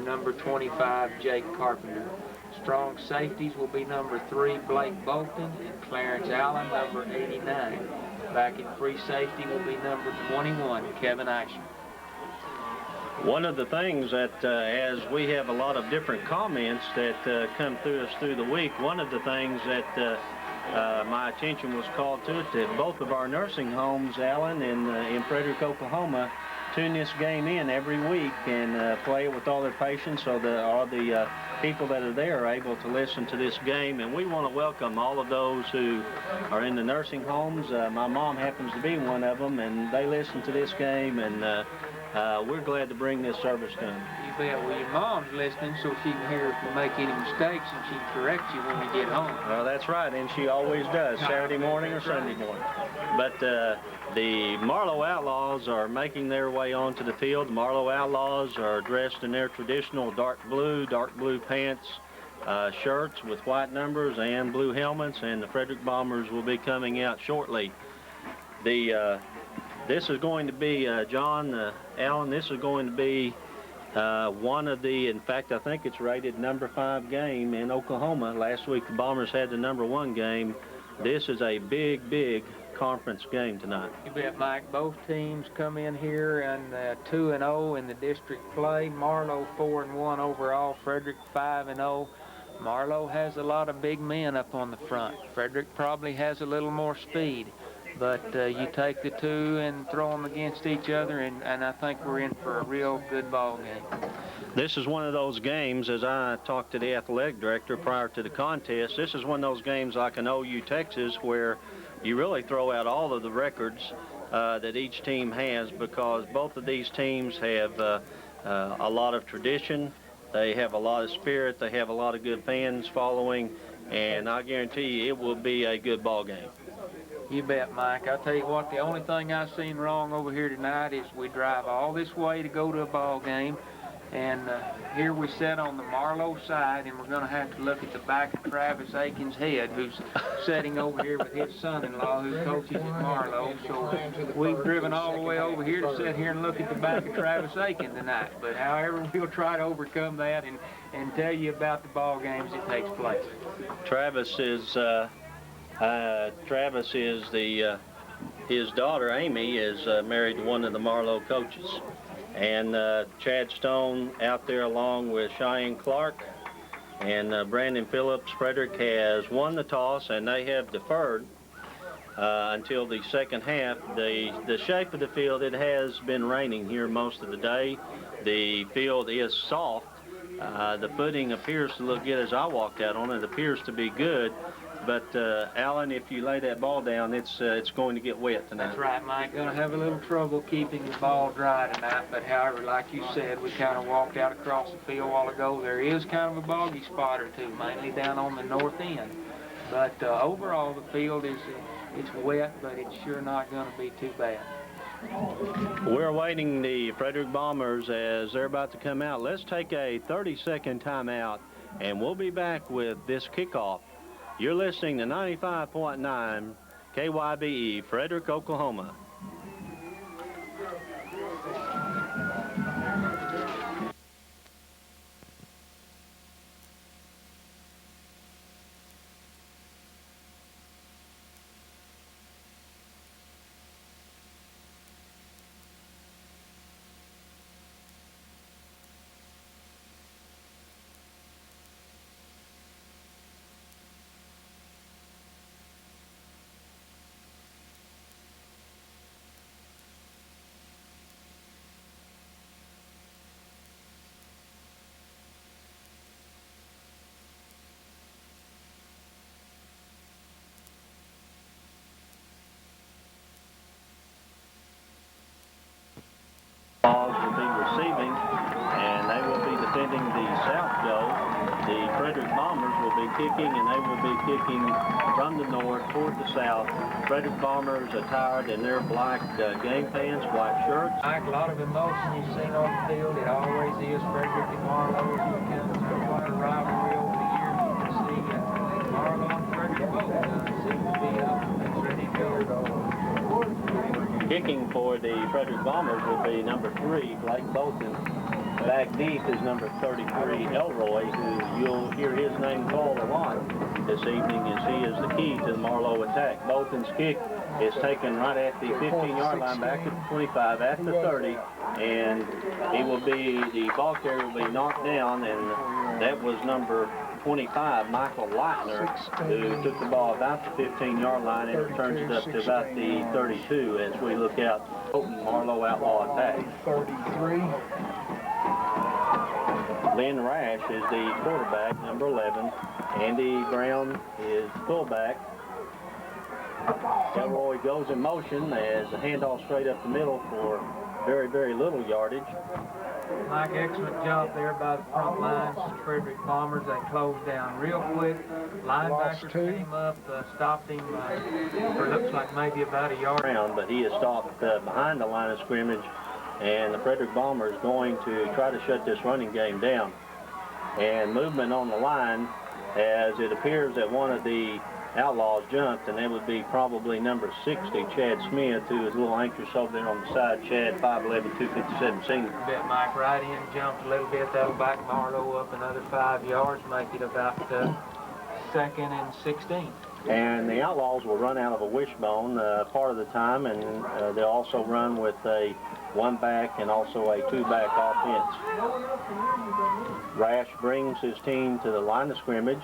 number 25, Jake Carpenter. Strong safeties will be number 3, Blake Bolton, and Clarence Allen, number 89. Back in free safety will be number 21, Kevin Asher. One of the things that, as we have a lot of different comments that come through us through the week, one of the things that my attention was called to it, that both of our nursing homes, Alan, in Frederick, Oklahoma, tune this game in every week and play it with all their patients, so all the people that are there are able to listen to this game. And we want to welcome all of those who are in the nursing homes. My mom happens to be one of them, and they listen to this game, and we're glad to bring this service to them. You bet. Well, your mom's listening, so she can hear if you make any mistakes, and she can correct you when you get home. Well, that's right, and she always does, Saturday morning or Sunday morning. But the Marlow Outlaws are making their way onto the field. The Marlow Outlaws are dressed in their traditional dark blue pants, shirts with white numbers and blue helmets, and the Frederick Bombers will be coming out shortly. This is going to be, John, Allen, this is going to be one of the, in fact, I think it's rated number 5 game in Oklahoma. Last week the Bombers had the number 1 game. This is a big, big conference game tonight. You bet, Mike. Both teams come in here and 2-0 in the district play. Marlow 4-1 overall. Frederick 5-0. Marlow has a lot of big men up on the front. Frederick probably has a little more speed. But you take the two and throw them against each other, and I think we're in for a real good ball game. This is one of those games, as I talked to the athletic director prior to the contest, this is one of those games like an OU Texas where you really throw out all of the records that each team has, because both of these teams have a lot of tradition, they have a lot of spirit, they have a lot of good fans following, and I guarantee you it will be a good ball game. You bet, Mike. I'll tell you what, the only thing I've seen wrong over here tonight is we drive all this way to go to a ball game, and here we sit on the Marlow side, and we're going to have to look at the back of Travis Aiken's head, who's sitting over here with his son-in-law, who coaches at Marlow. So we've driven all the way over here to sit here and look at the back of Travis Aiken tonight. But however, we'll try to overcome that and tell you about the ball games that takes place. Travis is his daughter Amy is married to one of the Marlow coaches, and Chad Stone out there along with Cheyenne Clark and Brandon Phillips. Frederick has won the toss, and they have deferred until the second half. The shape of the field, it has been raining here most of the day. The field is soft. The footing appears to look good. As I walked out on it, it appears to be good. But, Alan, if you lay that ball down, it's going to get wet tonight. That's right, Mike. Going to have a little trouble keeping the ball dry tonight. But, however, like you said, we kind of walked out across the field a while ago. There is kind of a boggy spot or two, mainly down on the north end. But overall, the field it's wet, but it's sure not going to be too bad. We're awaiting the Frederick Bombers as they're about to come out. Let's take a 30-second timeout, and we'll be back with this kickoff. You're listening to 95.9 KYBE, Frederick, Oklahoma. Will be receiving, and they will be defending the south goal. The Frederick Bombers will be kicking, and they will be kicking from the north toward the south. Frederick Bombers attired in their black game pants, black shirts. Mike, a lot of emotion you've seen on the field. It always is. Frederick and Marlow has become quite a rivalry over the years. You can see Marlow and Frederick both seem to be up and ready to go. Kicking for the Frederick Bombers will be number 3, Blake Bolton. Back deep is number 33, Elroy, who you'll hear his name called a lot this evening, as he is the key to the Marlow attack. Bolton's kick is taken right at the 15-yard line, back at the 25, at the 30, and the ball carrier will be knocked down, and that was number 25, Michael Leitner, who took the ball about the 15-yard line and returns it up to about the 32 as we look out Bolton Marlow outlaw attack. 33. Lynn Rash is the quarterback, number 11. Andy Brown is fullback. Elroy goes in motion as a handoff straight up the middle for very, very little yardage. Mike, excellent job there by the front lines. Frederick Bombers, they closed down real quick. Linebackers came up, stopped him for looks like maybe about a yard. But he is stopped behind the line of scrimmage, and the Frederick Bombers going to try to shut this running game down. And movement on the line, as it appears that one of the Outlaws jumped, and that would be probably number 60, Chad Smith, who is a little anxious over there on the side. Chad, 5'11", 257 senior. Bet Mike right in, jumped a little bit. That'll back Marlow up another 5 yards, make it about 2nd and 16. And the Outlaws will run out of a wishbone part of the time, and they'll also run with a one-back and also a two-back offense. Rash brings his team to the line of scrimmage,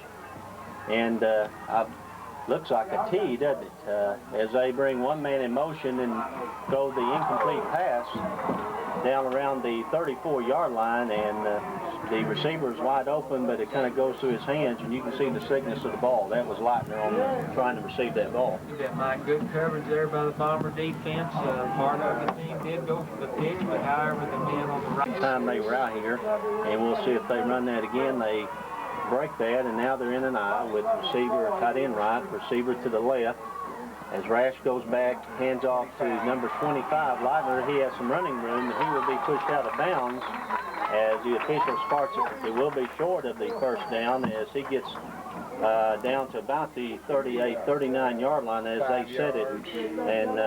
and looks like a T, doesn't it? As they bring one man in motion and throw the incomplete pass down around the 34-yard line, and the receiver is wide open, but it kind of goes through his hands, and you can see the thickness of the ball. That was Leitner on trying to receive that ball. Yeah, Mike, good coverage there by the Bomber defense. Part of the team did go for the pitch, but however, the men on the right time they were out here, and we'll see if they run that again. They break that, and now they're in an eye with receiver tight end right, receiver to the left. As Rash goes back, hands off to number 25, Leitner. He has some running room, and he will be pushed out of bounds as the official starts it. It will be short of the first down as he gets down to about the 38, 39-yard line as they set it. And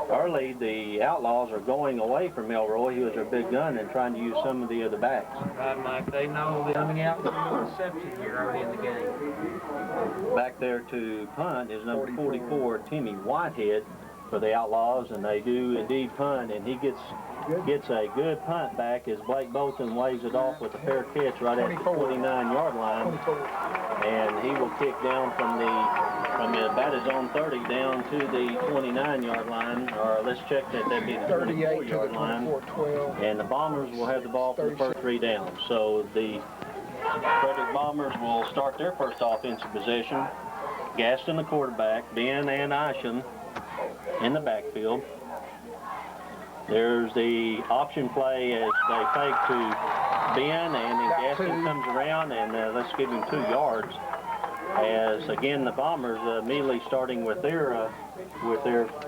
early, the Outlaws are going away from Elroy, who is their big gun, and trying to use some of the other backs. Right, Mike, they know they're coming out with a reception here early in the game. Back there to punt is number 44, Timmy Whitehead, for the Outlaws, and they do indeed punt, and he gets a good punt back as Blake Bolton waves it off with a fair catch right at the 29-yard line, and he will kick down from about his own 30 down to the 29-yard line, or let's check that, that'd be the 24-yard line, and the Bombers will have the ball for the first 3 downs. So the Frederick Bombers will start their first offensive possession. Gaston the quarterback, Ben and Isham in the backfield. There's the option play as they fake to Ben, and then Gaston comes around, and let's give him 2 yards. As again the Bombers immediately starting with their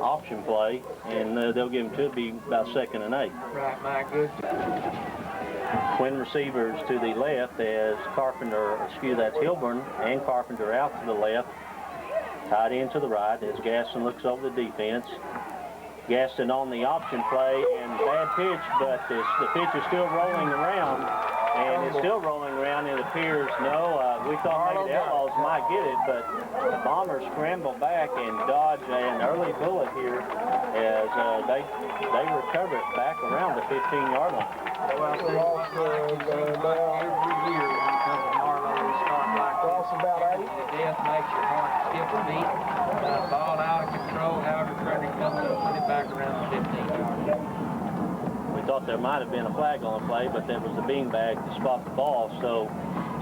option play, and they'll give him to be about 2nd and 8. Right, Mike, good. Twin receivers to the left as that's Hilburn and Carpenter out to the left. Tight end to the right as Gaston looks over the defense. Gaston on the option play, and bad pitch, but the pitch is still rolling around, and it's still rolling around. It appears, we thought maybe the Outlaws might get it, but the Bombers scramble back and dodge an early bullet here as they recover it back around the 15-yard line. Well, every year when it comes to Marlow, we start like about 8. The death makes your heart skip a beat. Ball out of control, however, Frederick comes up, put it back around the 15-yard line. We thought there might have been a flag on the play, but that was the beanbag to spot the ball. So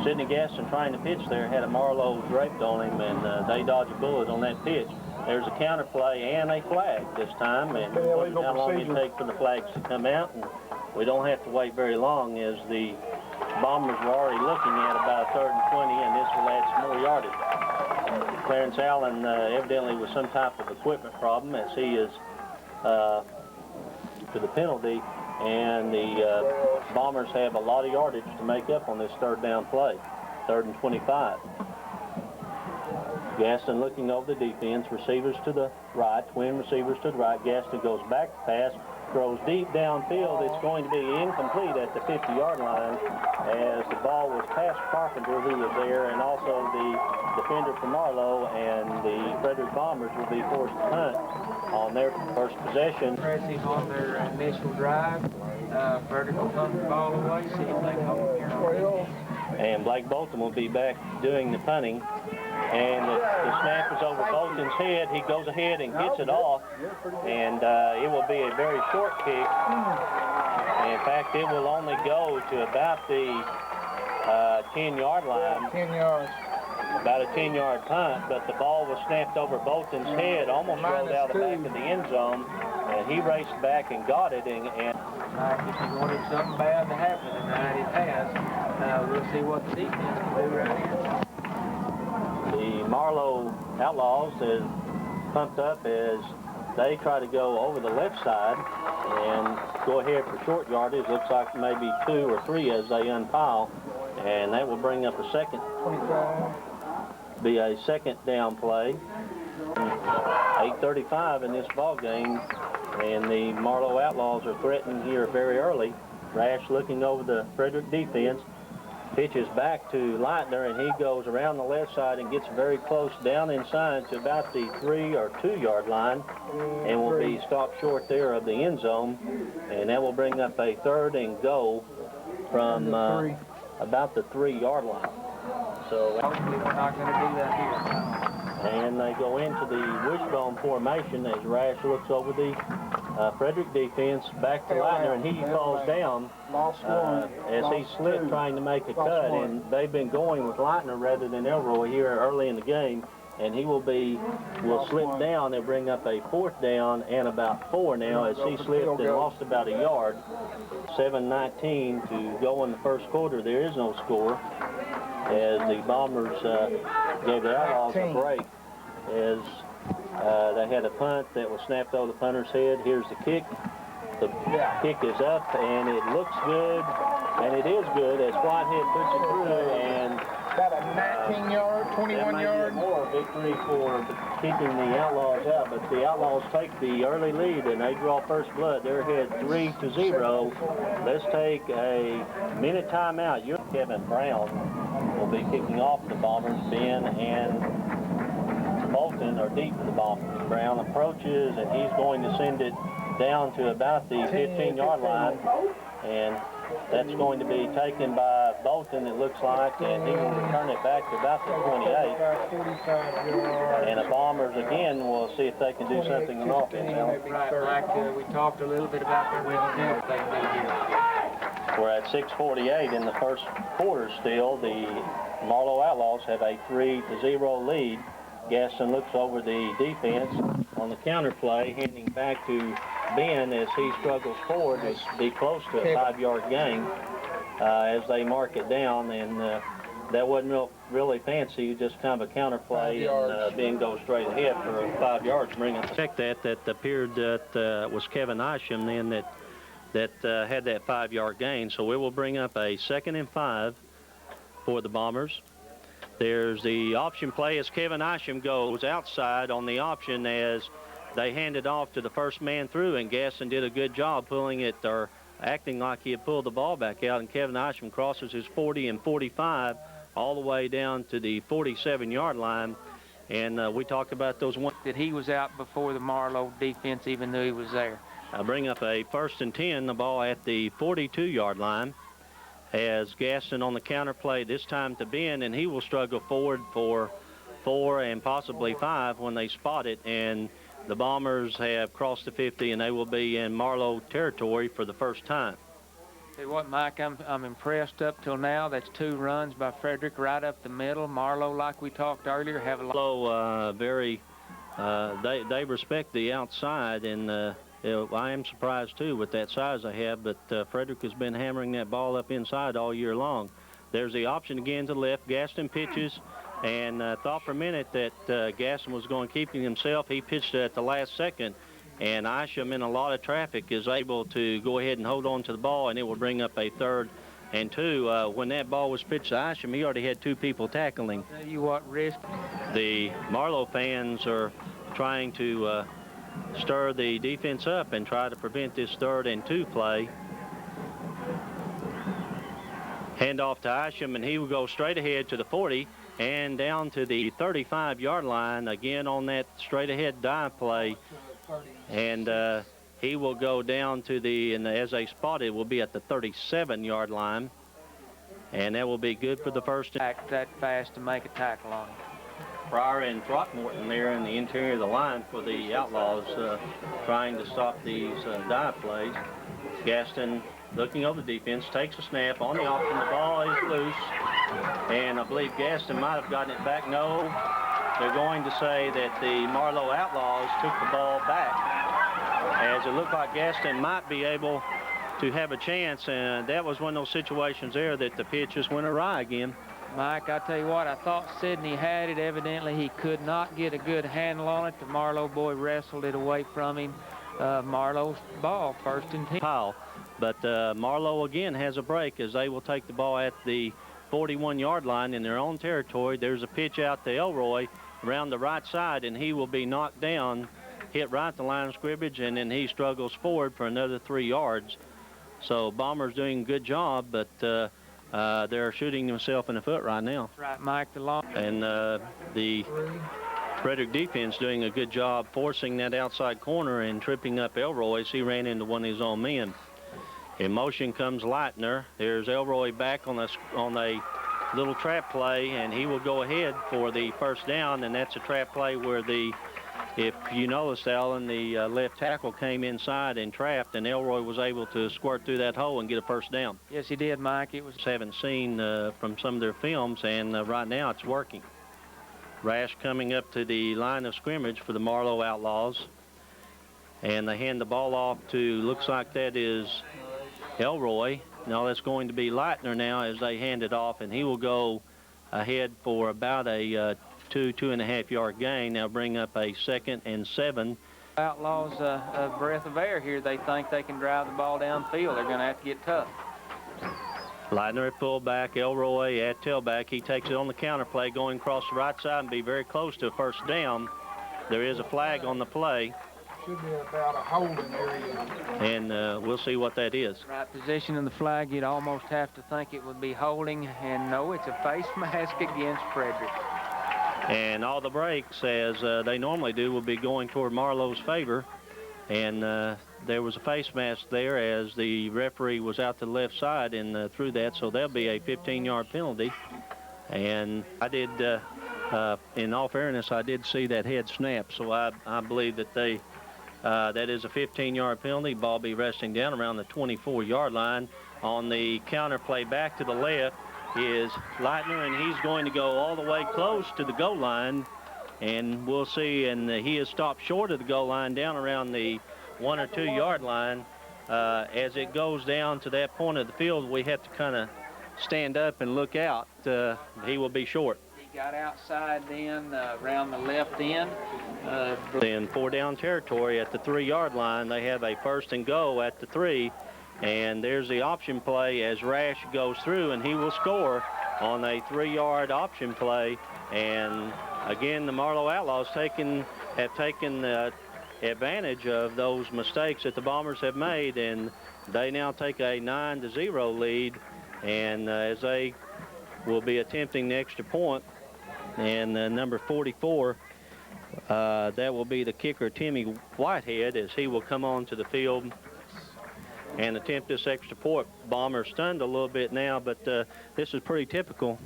Sidney Gaston trying to pitch there had a Marlow draped on him, and they dodged a bullet on that pitch. There's a counter play and a flag this time, and how long it takes for the flags to come out, and we don't have to wait very long as the Bombers were already looking at about 3rd and 20, and this will add some more yardage. Clarence Allen evidently with some type of equipment problem as he is to the penalty, and the Bombers have a lot of yardage to make up on this 3rd down play, 3rd and 25. Gaston looking over the defense, receivers to the right, twin receivers to the right. Gaston goes back to pass, throws deep downfield. It's going to be incomplete at the 50-yard line as the ball was past Carpenter, who was there, and also the defender from Marlow, and the Frederick Bombers will be forced to punt on their first possession. Impressive on their initial drive. Frederick will punt the ball away, see if they can hold it here. And Blake Bolton will be back doing the punting. And the snap is over Bolton's head. He goes ahead and gets it off, and it will be a very short kick. And in fact, it will only go to about the 10-yard line. 10 yards. About a 10-yard punt, but the ball was snapped over Bolton's head, almost rolled out the back of the end zone, and he raced back and got it. And if you wanted something bad to happen tonight, it has. We'll see what the defense can do right here. The Marlow Outlaws is pumped up as they try to go over the left side and go ahead for short yardage. Looks like maybe 2 or 3 as they unpile, and that will bring up a second. 25. Be a second down play. 8:35 in this ball game, and the Marlow Outlaws are threatened here very early. Rash looking over the Frederick defense. Pitches back to Leitner, and he goes around the left side and gets very close down inside to about the 3 or 2 yard line, and will be stopped short there of the end zone, and that will bring up a 3rd and goal from about the 3 yard line. So Hopefully we're not going to do that here. And they go into the wishbone formation as Rash looks over the Frederick defense back to Leitner, and he falls down as he slipped trying to make a cut. And they've been going with Leitner rather than Elroy here early in the game, and he will slip down and bring up a 4th down and about 4 now as he slipped and lost about a yard. 7:19 to go in the first quarter. There is no score as the Bombers gave the Outlaws a break as they had a punt that was snapped over the punter's head. Here's the kick. The kick is up, and it looks good, and it is good as Whitehead puts it through, and About a 19-yard, 21-yard. More victory for keeping the Outlaws out, but the Outlaws take the early lead, and they draw first blood. They're ahead 3-0. Let's take a minute timeout. Kevin Brown will be kicking off the Bombers. Ben and Bolton are deep for the Bombers. Brown approaches, and he's going to send it down to about the 15-yard line, and that's going to be taken by Bolton, it looks like, and he will return it back to about the 28. And the Bombers, again, will see if they can do something on offense. Right, like we talked a little bit about their weakness they do here. We're at 6:48 in the first quarter still. The Marlow Outlaws have a 3-0 lead. Gaston looks over the defense on the counter play, handing back to Ben as he struggles forward to be close to a 5-yard gain as they mark it down, and that wasn't really fancy, just kind of a counter play, and Ben goes straight ahead for 5 yards. Check that appeared that was Kevin Isham then that had that 5-yard gain, so it will bring up a 2nd and 5 for the Bombers. There's the option play as Kevin Isham goes outside on the option as they handed off to the first man through, and Gaston did a good job pulling it or acting like he had pulled the ball back out, and Kevin Isham crosses his 40 and 45 all the way down to the 47-yard line. And we talked about those ones that he was out before the Marlow defense even knew he was there. I bring up a 1st and 10, the ball at the 42-yard line as Gaston on the counter play, this time to Ben, and he will struggle forward for 4 and possibly 5 when they spot it, and the Bombers have crossed the 50, and they will be in Marlow territory for the first time. Tell you what, Mike, I'm impressed up till now. That's 2 runs by Frederick right up the middle. Marlow, like we talked earlier, have a lot. Marlow, they respect the outside, and I am surprised too with that size they have, but Frederick has been hammering that ball up inside all year long. There's the option again to the left. Gaston pitches, and thought for a minute that Gaston was going to keep himself. He pitched it at the last second, and Isham, in a lot of traffic, is able to go ahead and hold on to the ball, and it will bring up a 3rd and 2. When that ball was pitched to Isham, he already had 2 people tackling. Tell you what, risk. The Marlow fans are trying to stir the defense up and try to prevent this 3rd and 2 play. Hand off to Isham, and he will go straight ahead to the 40 and down to the 35-yard line again on that straight ahead dive play. And he will go down to and as they spotted, will be at the 37-yard line. And that will be good for the first. Act that fast to make a tackle on him. Pryor and Throckmorton there in the interior of the line for the Outlaws, trying to stop these dive plays. Gaston looking over the defense, takes a snap on the option. The ball is loose, and I believe Gaston might have gotten it back. No, they're going to say that the Marlow Outlaws took the ball back, as it looked like Gaston might be able to have a chance, and that was one of those situations there that the pitch just went awry again. Mike, I tell you what, I thought Sidney had it. Evidently, he could not get a good handle on it. The Marlow boy wrestled it away from him. Marlow's ball, 1st and 10. Pile. But Marlow again has a break as they will take the ball at the 41-yard line in their own territory. There's a pitch out to Elroy around the right side, and he will be knocked down, hit right at the line of scrimmage, and then he struggles forward for another 3 yards. So Bombers doing a good job, but they're shooting themselves in the foot right now. That's right, Mike. And the Frederick defense doing a good job forcing that outside corner and tripping up Elroy as he ran into one of his own men. In motion comes Leitner. There's Elroy back on a little trap play, and he will go ahead for the first down, and that's a trap play where if you noticed, Alan, the left tackle came inside and trapped, and Elroy was able to squirt through that hole and get a first down. Yes, he did, Mike. Haven't seen from some of their films, and right now it's working. Rash coming up to the line of scrimmage for the Marlow Outlaws, and they hand the ball off to, looks like that is Elroy. No, that's going to be Leitner now as they hand it off, and he will go ahead for about a 2.5 yard gain. Now bring up a 2nd and 7. Outlaws a breath of air here. They think they can drive the ball downfield. They're going to have to get tough. Leitner at fullback, Elroy at tailback. He takes it on the counter play, going across the right side and be very close to a first down. There is a flag on the play. Should be about a holding area. And we'll see what that is. Right position in the flag, you'd almost have to think it would be holding, and no, it's a face mask against Frederick. And all the breaks, as they normally do, will be going toward Marlow's favor. And there was a face mask there as the referee was out to the left side and threw that, so there'll be a 15-yard penalty. And I did, in all fairness, I did see that head snap, so I believe that that is a 15-yard penalty. Ball be resting down around the 24-yard line. On the counter play back to the left is Leitner, and he's going to go all the way close to the goal line, and we'll see, and he is stopped short of the goal line down around the 1 or 2 yard line. As it goes down to that point of the field, we have to kind of stand up and look out. He will be short. He got outside then around the left end. In 4 down territory at the 3 yard line, they have a 1st and goal at the 3. And there's the option play as Rash goes through, and he will score on a 3 yard option play. And again, the Marlow Outlaws have taken advantage of those mistakes that the Bombers have made, and they now take a 9-0 lead. And as they will be attempting the extra point, and number 44, that will be the kicker, Timmy Whitehead, as he will come on to the field and attempt this extra point. Bomber stunned a little bit now, but this is pretty typical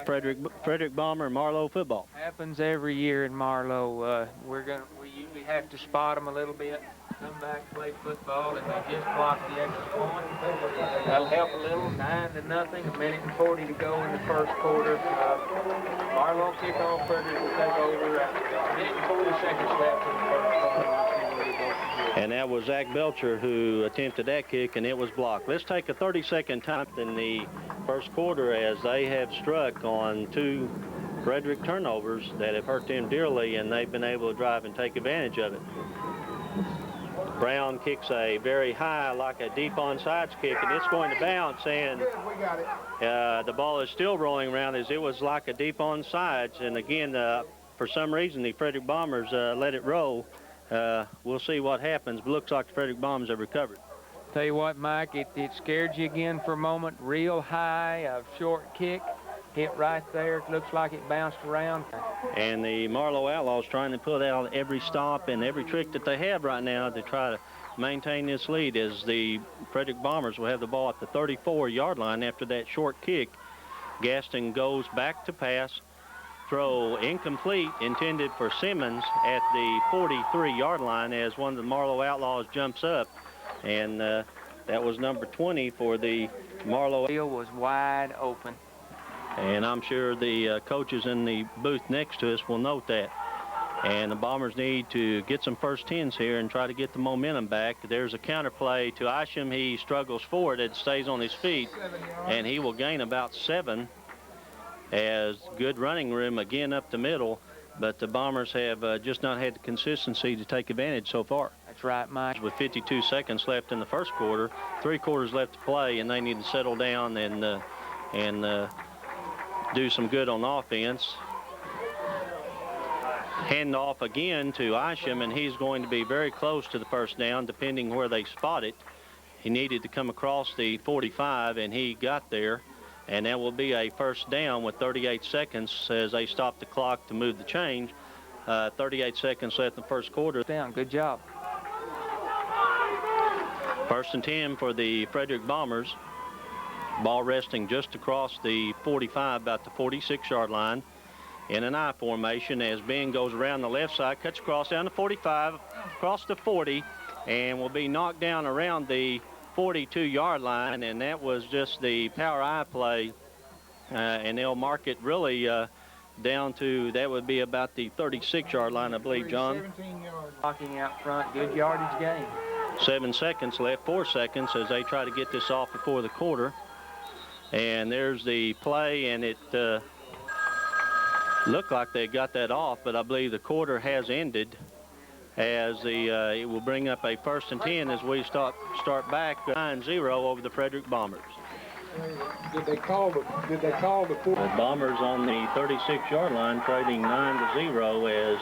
Frederick Bomber and Marlow football. Happens every year in Marlow. We usually have to spot them a little bit, come back, play football, and they just block the extra point. That'll help a little. 9-0, 1:40 to go in the first quarter. Marlow kick off, Frederick will take over. 40 seconds left in the first quarter. And that was Zach Belcher who attempted that kick, and it was blocked. Let's take a 30-second time in the first quarter as they have struck on 2 Frederick turnovers that have hurt them dearly, and they've been able to drive and take advantage of it. Brown kicks a very high, like a deep onside kick, and it's going to bounce, and the ball is still rolling around as it was like a deep onside. And again, for some reason, the Frederick Bombers let it roll. we'll see what happens, but looks like the Frederick Bombers have recovered. Tell you what, Mike, it scared you again for a moment. Real high, a short kick, hit right there. Looks like it bounced around. And the Marlow Outlaws trying to put out every stop and every trick that they have right now to try to maintain this lead, as the Frederick Bombers will have the ball at the 34-yard line after that short kick. Gaston goes back to pass. Throw incomplete, intended for Simmons at the 43-yard line, as one of the Marlow Outlaws jumps up. And that was number 20 for the Marlow. The field was wide open. And I'm sure the coaches in the booth next to us will note that. And the Bombers need to get some first tens here and try to get the momentum back. There's a counter play to Isham. He struggles forward and stays on his feet, and he will gain about 7, as good running room again up the middle, but the Bombers have just not had the consistency to take advantage so far. That's right, Mike. With 52 seconds left in the first quarter, 3 quarters left to play, and they need to settle down and do some good on offense. Hand off again to Isham, and he's going to be very close to the first down, depending where they spot it. He needed to come across the 45, and he got there. And that will be a first down with 38 seconds as they stop the clock to move the change. 38 seconds left in the first quarter. Down, good job. First and 10 for the Frederick Bombers. Ball resting just across the 45, about the 46-yard line. In an I formation as Ben goes around the left side, cuts across down the 45, across the 40, and will be knocked down around the 42-yard line, and that was just the power I play, and they'll mark it really down to, that would be about the 36-yard line, I believe, John. 17 yards. Blocking out front, good yardage gain. 7 seconds left, 4 seconds as they try to get this off before the quarter. And there's the play, and it looked like they got that off, but I believe the quarter has ended, as it will bring up a first and 10 as we start back 9-0 over the Frederick Bombers. Did they call the The Bombers on the 36-yard line trading 9-0,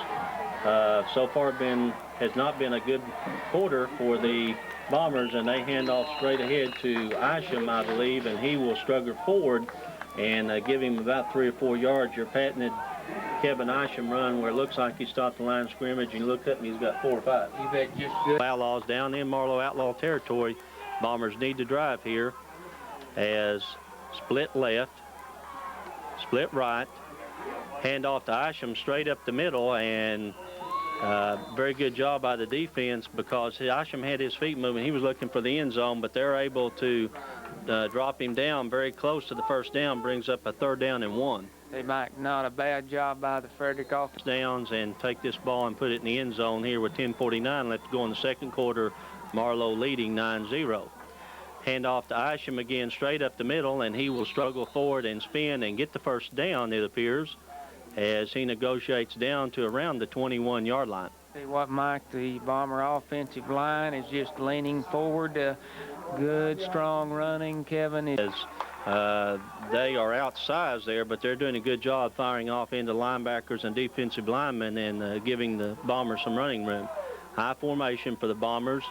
as so far has not been a good quarter for the Bombers, and they hand off straight ahead to Isham, I believe, and he will struggle forward and give him about 3 or 4 yards. You're patented Kevin Isham run where it looks like he stopped the line of scrimmage, and you look up and he's got 4 or 5. You bet, just good. Outlaws down in Marlow Outlaw territory. Bombers need to drive here, as split left, split right, hand off to Isham straight up the middle, and very good job by the defense, because Isham had his feet moving. He was looking for the end zone, but they're able to drop him down very close to the first down, brings up a 3rd down and 1. Hey, Mike, not a bad job by the Frederick offense. Downs and take this ball and put it in the end zone here with 10:49 left to go in the second quarter. Marlow leading 9-0. Hand off to Isham again straight up the middle, and he will struggle forward and spin and get the first down, it appears, as he negotiates down to around the 21-yard line. See what, Mike, the Bomber offensive line is just leaning forward. Good, strong running. Kevin is... They are outsized there, but they're doing a good job firing off into linebackers and defensive linemen and giving the Bombers some running room. High formation for the Bombers.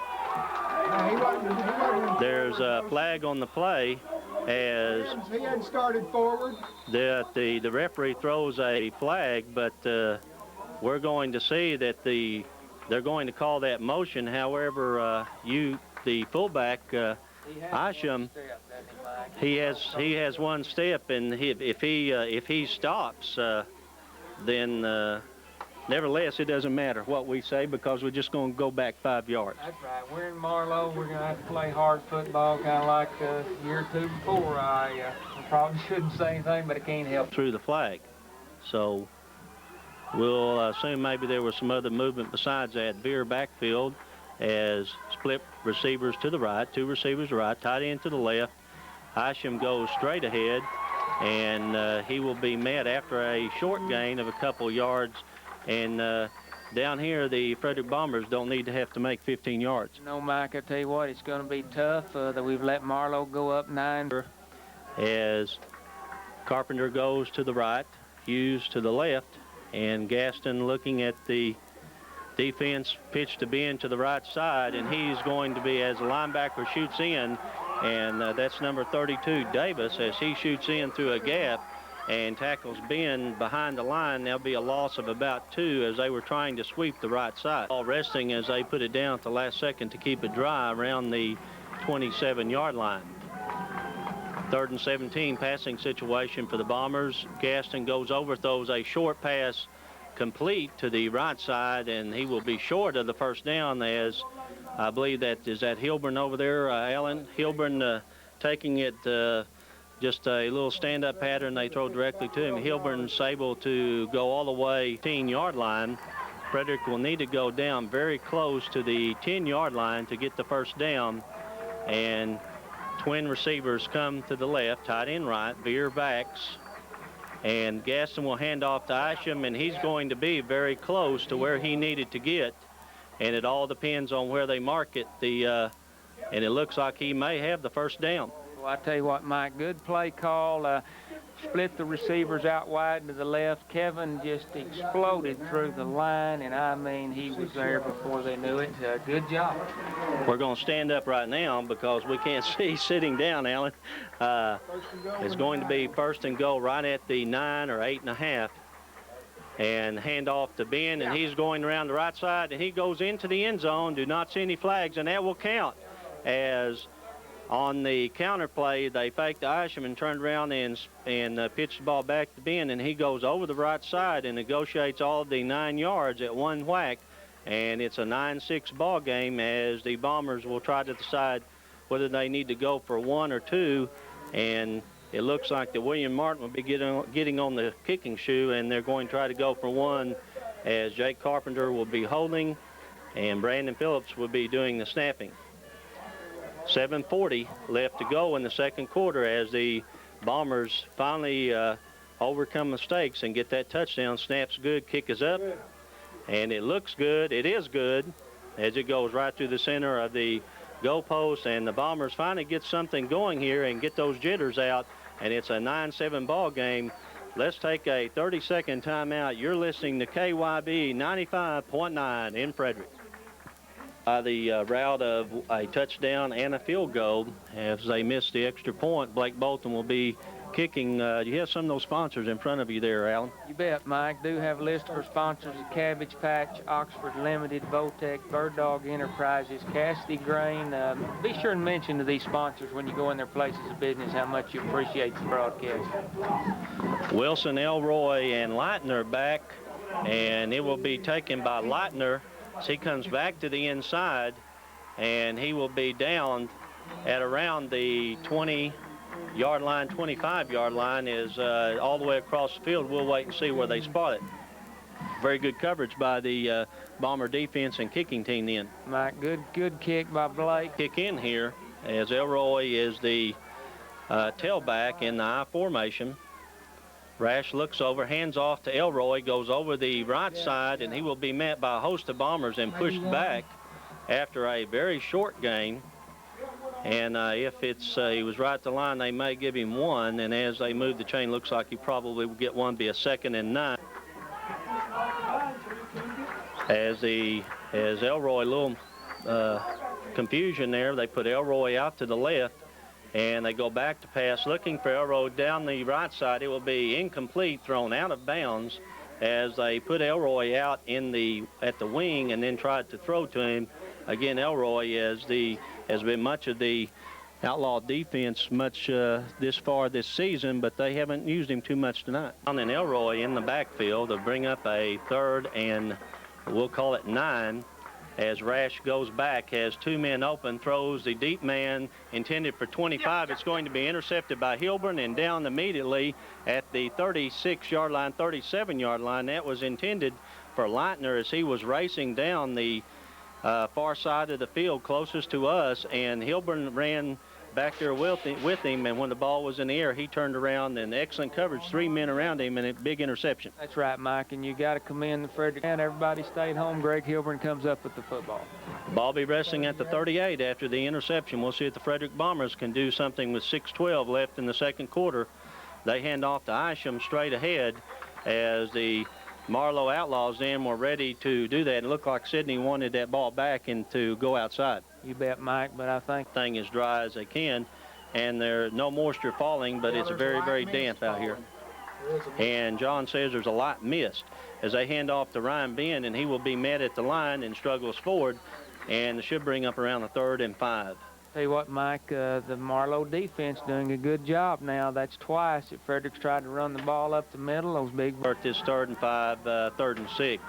There's a flag on the play as he hadn't started forward. The referee throws a flag, but we're going to see that they're going to call that motion. However, the fullback Isham, he has 1 step, and if he stops, then nevertheless it doesn't matter what we say, because we're just going to go back 5 yards. That's right. We're in Marlow. We're going to have to play hard football, kind of like year 2 before. I probably shouldn't say anything, but I can't help. Through the flag, so we'll assume maybe there was some other movement besides that. Veer backfield as split receivers to the right, 2 receivers right, tight end to the left. Isham goes straight ahead, and he will be met after a short gain of a couple yards. And down here, the Frederick Bombers don't need to have to make 15 yards. No, Mike, I tell you what, it's going to be tough that we've let Marlow go up 9. As Carpenter goes to the right, Hughes to the left, and Gaston looking at the defense pitch to Ben to the right side, and he's going to be, as the linebacker shoots in, and that's number 32, Davis, as he shoots in through a gap and tackles Ben behind the line. There'll be a loss of about 2 as they were trying to sweep the right side. All resting as they put it down at the last second to keep it dry around the 27-yard line. 3rd and 17 passing situation for the Bombers. Gaston goes over, throws a short pass complete to the right side, and he will be short of the first down, as I believe that is that Hilburn over there, Alan. Hilburn taking it just a little stand-up pattern. They throw directly to him. Hilburn's able to go all the way 10-yard line. Frederick will need to go down very close to the 10-yard line to get the first down, and twin receivers come to the left, tight end right, veer backs, and Gaston will hand off to Isham, and he's going to be very close to where he needed to get, and it all depends on where they mark it. And it looks like he may have the first down. Well, I tell you what, Mike, good play call. Split the receivers out wide to the left. Kevin just exploded through the line, and I mean, he was there before they knew it. Good job. We're going to stand up right now because we can't see sitting down, Alan. It's going to be 1st and goal right at the 9 or 8.5. And hand off to Ben, and he's going around the right side, and he goes into the end zone. Do not see any flags, and that will count, as on the counter play, they faked Isham and turned around and pitched the ball back to Ben, and he goes over the right side and negotiates all of the 9 yards at one whack, and it's a 9-6 ball game, as the Bombers will try to decide whether they need to go for 1 or 2, and it looks like that William Martin will be getting on the kicking shoe, and they're going to try to go for 1, as Jake Carpenter will be holding and Brandon Phillips will be doing the snapping. 7:40 left to go in the second quarter as the Bombers finally overcome mistakes and get that touchdown. Snap's good, kick is up, and it looks good. It is good, as it goes right through the center of the goalpost, and the Bombers finally get something going here and get those jitters out, and it's a 9-7 ball game. Let's take a 30-second timeout. You're listening to KYB 95.9 in Frederick. By the route of a touchdown and a field goal, as they miss the extra point, Blake Bolton will be kicking. You have some of those sponsors in front of you there, Alan. You bet, Mike. Do have a list for sponsors: Cabbage Patch, Oxford Limited, Votech, Bird Dog Enterprises, Cassidy Grain. Be sure and mention to these sponsors when you go in their places of business how much you appreciate the broadcast. Wilson, Elroy, and Leitner back, and it will be taken by Leitner. He comes back to the inside, and he will be down at around the 20-yard line, 25-yard line, is all the way across the field. We'll wait and see where they spot it. Very good coverage by the Bomber defense and kicking team then. Mike, good kick by Blake. Kick in here, as Elroy is the tailback in the I formation. Rash looks over, hands off to Elroy, goes over the right side, and he will be met by a host of Bombers and pushed back after a very short gain. And if he was right at the line, they may give him 1, and as they move the chain, looks like he probably will get 1, be a 2nd and 9. As Elroy, a little confusion there, they put Elroy out to the left, and they go back to pass, looking for Elroy down the right side. It will be incomplete, thrown out of bounds, as they put Elroy out at the wing and then tried to throw to him. Again, Elroy has been much of the outlaw defense this far this season, but they haven't used him too much tonight. And then Elroy in the backfield to bring up a 3rd and we'll call it 9. As Rash goes back, has 2 men open, throws the deep man intended for 25. It's going to be intercepted by Hilburn and down immediately at the 36-yard line, 37-yard line. That was intended for Leitner as he was racing down the far side of the field closest to us, and Hilburn ran back there with him, and when the ball was in the air, he turned around, and excellent coverage, 3 men around him, and a big interception. That's right, Mike, and you got to commend the Frederick. And everybody stayed home. Greg Hilburn comes up with the football. Ball be resting at the 38 after the interception. We'll see if the Frederick Bombers can do something with 6:12 left in the second quarter. They hand off to Isham straight ahead as the Marlow Outlaws then were ready to do that. It looked like Sydney wanted that ball back and to go outside. You bet, Mike, but I think Thing as dry as they can, and there's no moisture falling, but it's very, very damp out here. And John says there's a light mist as they hand off to Ryan Ben, and he will be met at the line and struggles forward, and it should bring up around the 3rd and 5. Tell you what, Mike, the Marlow defense doing a good job now. That's twice that Frederick's tried to run the ball up the middle. Those big. This 3rd and 5, 3rd and 6.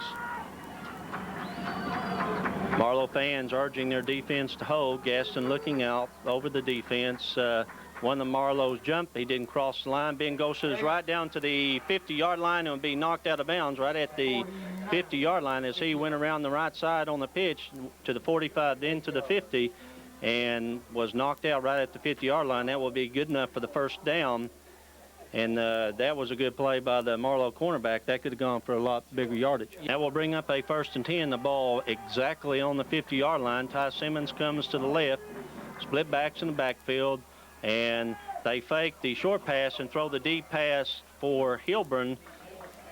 Marlow fans urging their defense to hold. Gaston looking out over the defense. One of the Marlow's jumped. He didn't cross the line. Ben goes to his right down to the 50-yard line and will be knocked out of bounds right at the 50-yard line as he went around the right side on the pitch to the 45, then to the 50, and was knocked out right at the 50-yard line. That will be good enough for the first down. And that was a good play by the Marlow cornerback. That could have gone for a lot bigger yardage. That will bring up a 1st and 10. The ball exactly on the 50-yard line. Ty Simmons comes to the left. Split backs in the backfield. And they fake the short pass and throw the deep pass for Hilburn.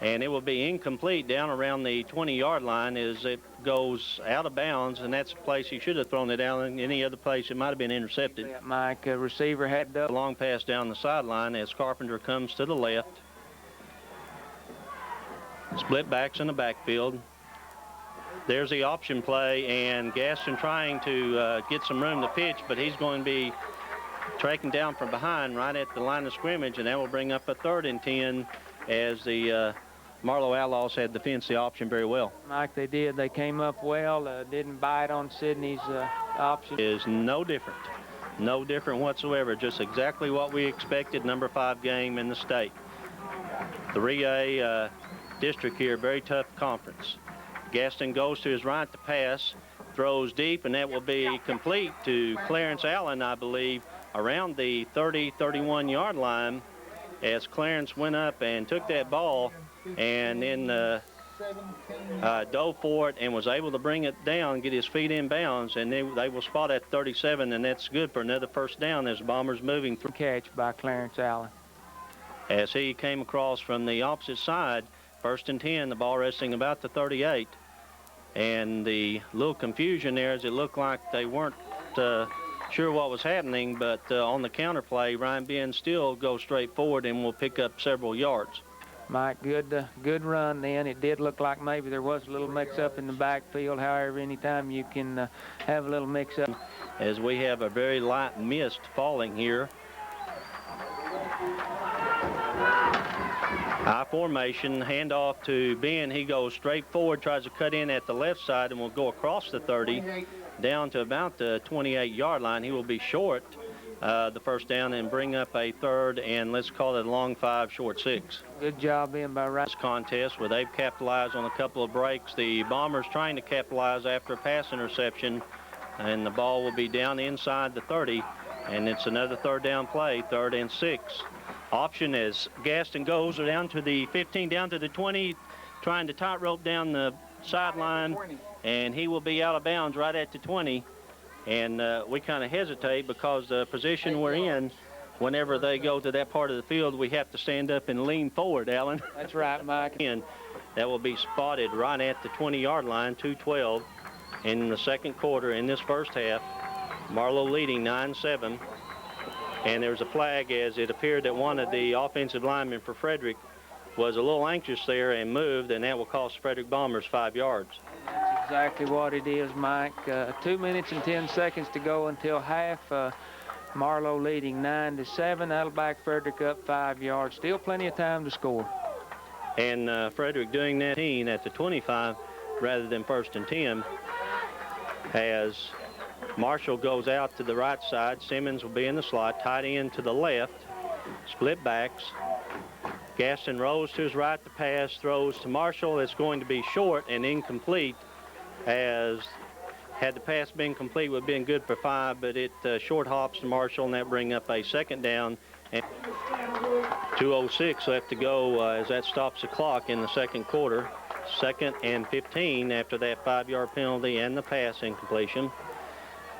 And it will be incomplete down around the 20-yard line as it goes out of bounds, and that's the place he should have thrown it down. In any other place, it might have been intercepted. Yeah, Mike, receiver had A long pass down the sideline as Carpenter comes to the left. Split backs in the backfield. There's the option play, and Gaston trying to get some room to pitch, but he's going to be tracking down from behind right at the line of scrimmage, and that will bring up a 3rd and 10 as the Marlow Outlaws had defensed the option very well. Mike, they did. They came up well, didn't bite on Sydney's option. Is no different. No different whatsoever. Just exactly what we expected. Number 5 game in the state. 3A district here, very tough conference. Gaston goes to his right to pass, throws deep, and that will be complete to Clarence Allen, I believe, around the 30, 31-yard line as Clarence went up and took that ball and then dove for it and was able to bring it down, get his feet in bounds, and they will spot at 37, and that's good for another first down as Bombers moving through. Catch by Clarence Allen. As he came across from the opposite side, 1st and 10, the ball resting about the 38. And the little confusion there is it looked like they weren't sure what was happening, but on the counter play, Ryan Ben still goes straight forward and will pick up several yards. Mike, good run then. It did look like maybe there was a little mix-up in the backfield. However, anytime you can have a little mix-up. As we have a very light mist falling here. I formation, handoff to Ben. He goes straight forward, tries to cut in at the left side, and will go across the 30 down to about the 28-yard line. He will be short the first down and bring up a 3rd, and let's call it a long 5, short 6. Good job in by Rice. This contest where they've capitalized on a couple of breaks. The Bombers trying to capitalize after a pass interception, and the ball will be down inside the 30, and it's another 3rd down play, 3rd and 6. Option as Gaston goes down to the 15, down to the 20, trying to tightrope down the sideline, and he will be out of bounds right at the 20. And we kind of hesitate because the position we're in, whenever they go to that part of the field, we have to stand up and lean forward, Alan. That's right, Mike. And that will be spotted right at the 20-yard line, 2:12 in the second quarter in this first half. Marlow leading 9-7. And there's a flag as it appeared that one of the offensive linemen for Frederick was a little anxious there and moved, and that will cost Frederick Bombers 5 yards. That's exactly what it is, Mike. 2 minutes and 10 seconds to go until half. Marlow leading 9-7. That'll back Frederick up 5 yards. Still plenty of time to score. And Frederick doing that at the 25 rather than 1st and 10 as Marshall goes out to the right side. Simmons will be in the slot, tight end to the left. Split backs. Gaston rolls to his right to pass, throws to Marshall. It's going to be short and incomplete, as had the pass been complete would have been good for 5, but it short hops to Marshall, and that bring up a 2nd down. And 2:06 left to go as that stops the clock in the second quarter. 2nd and 15 after that 5-yard penalty and the pass incompletion.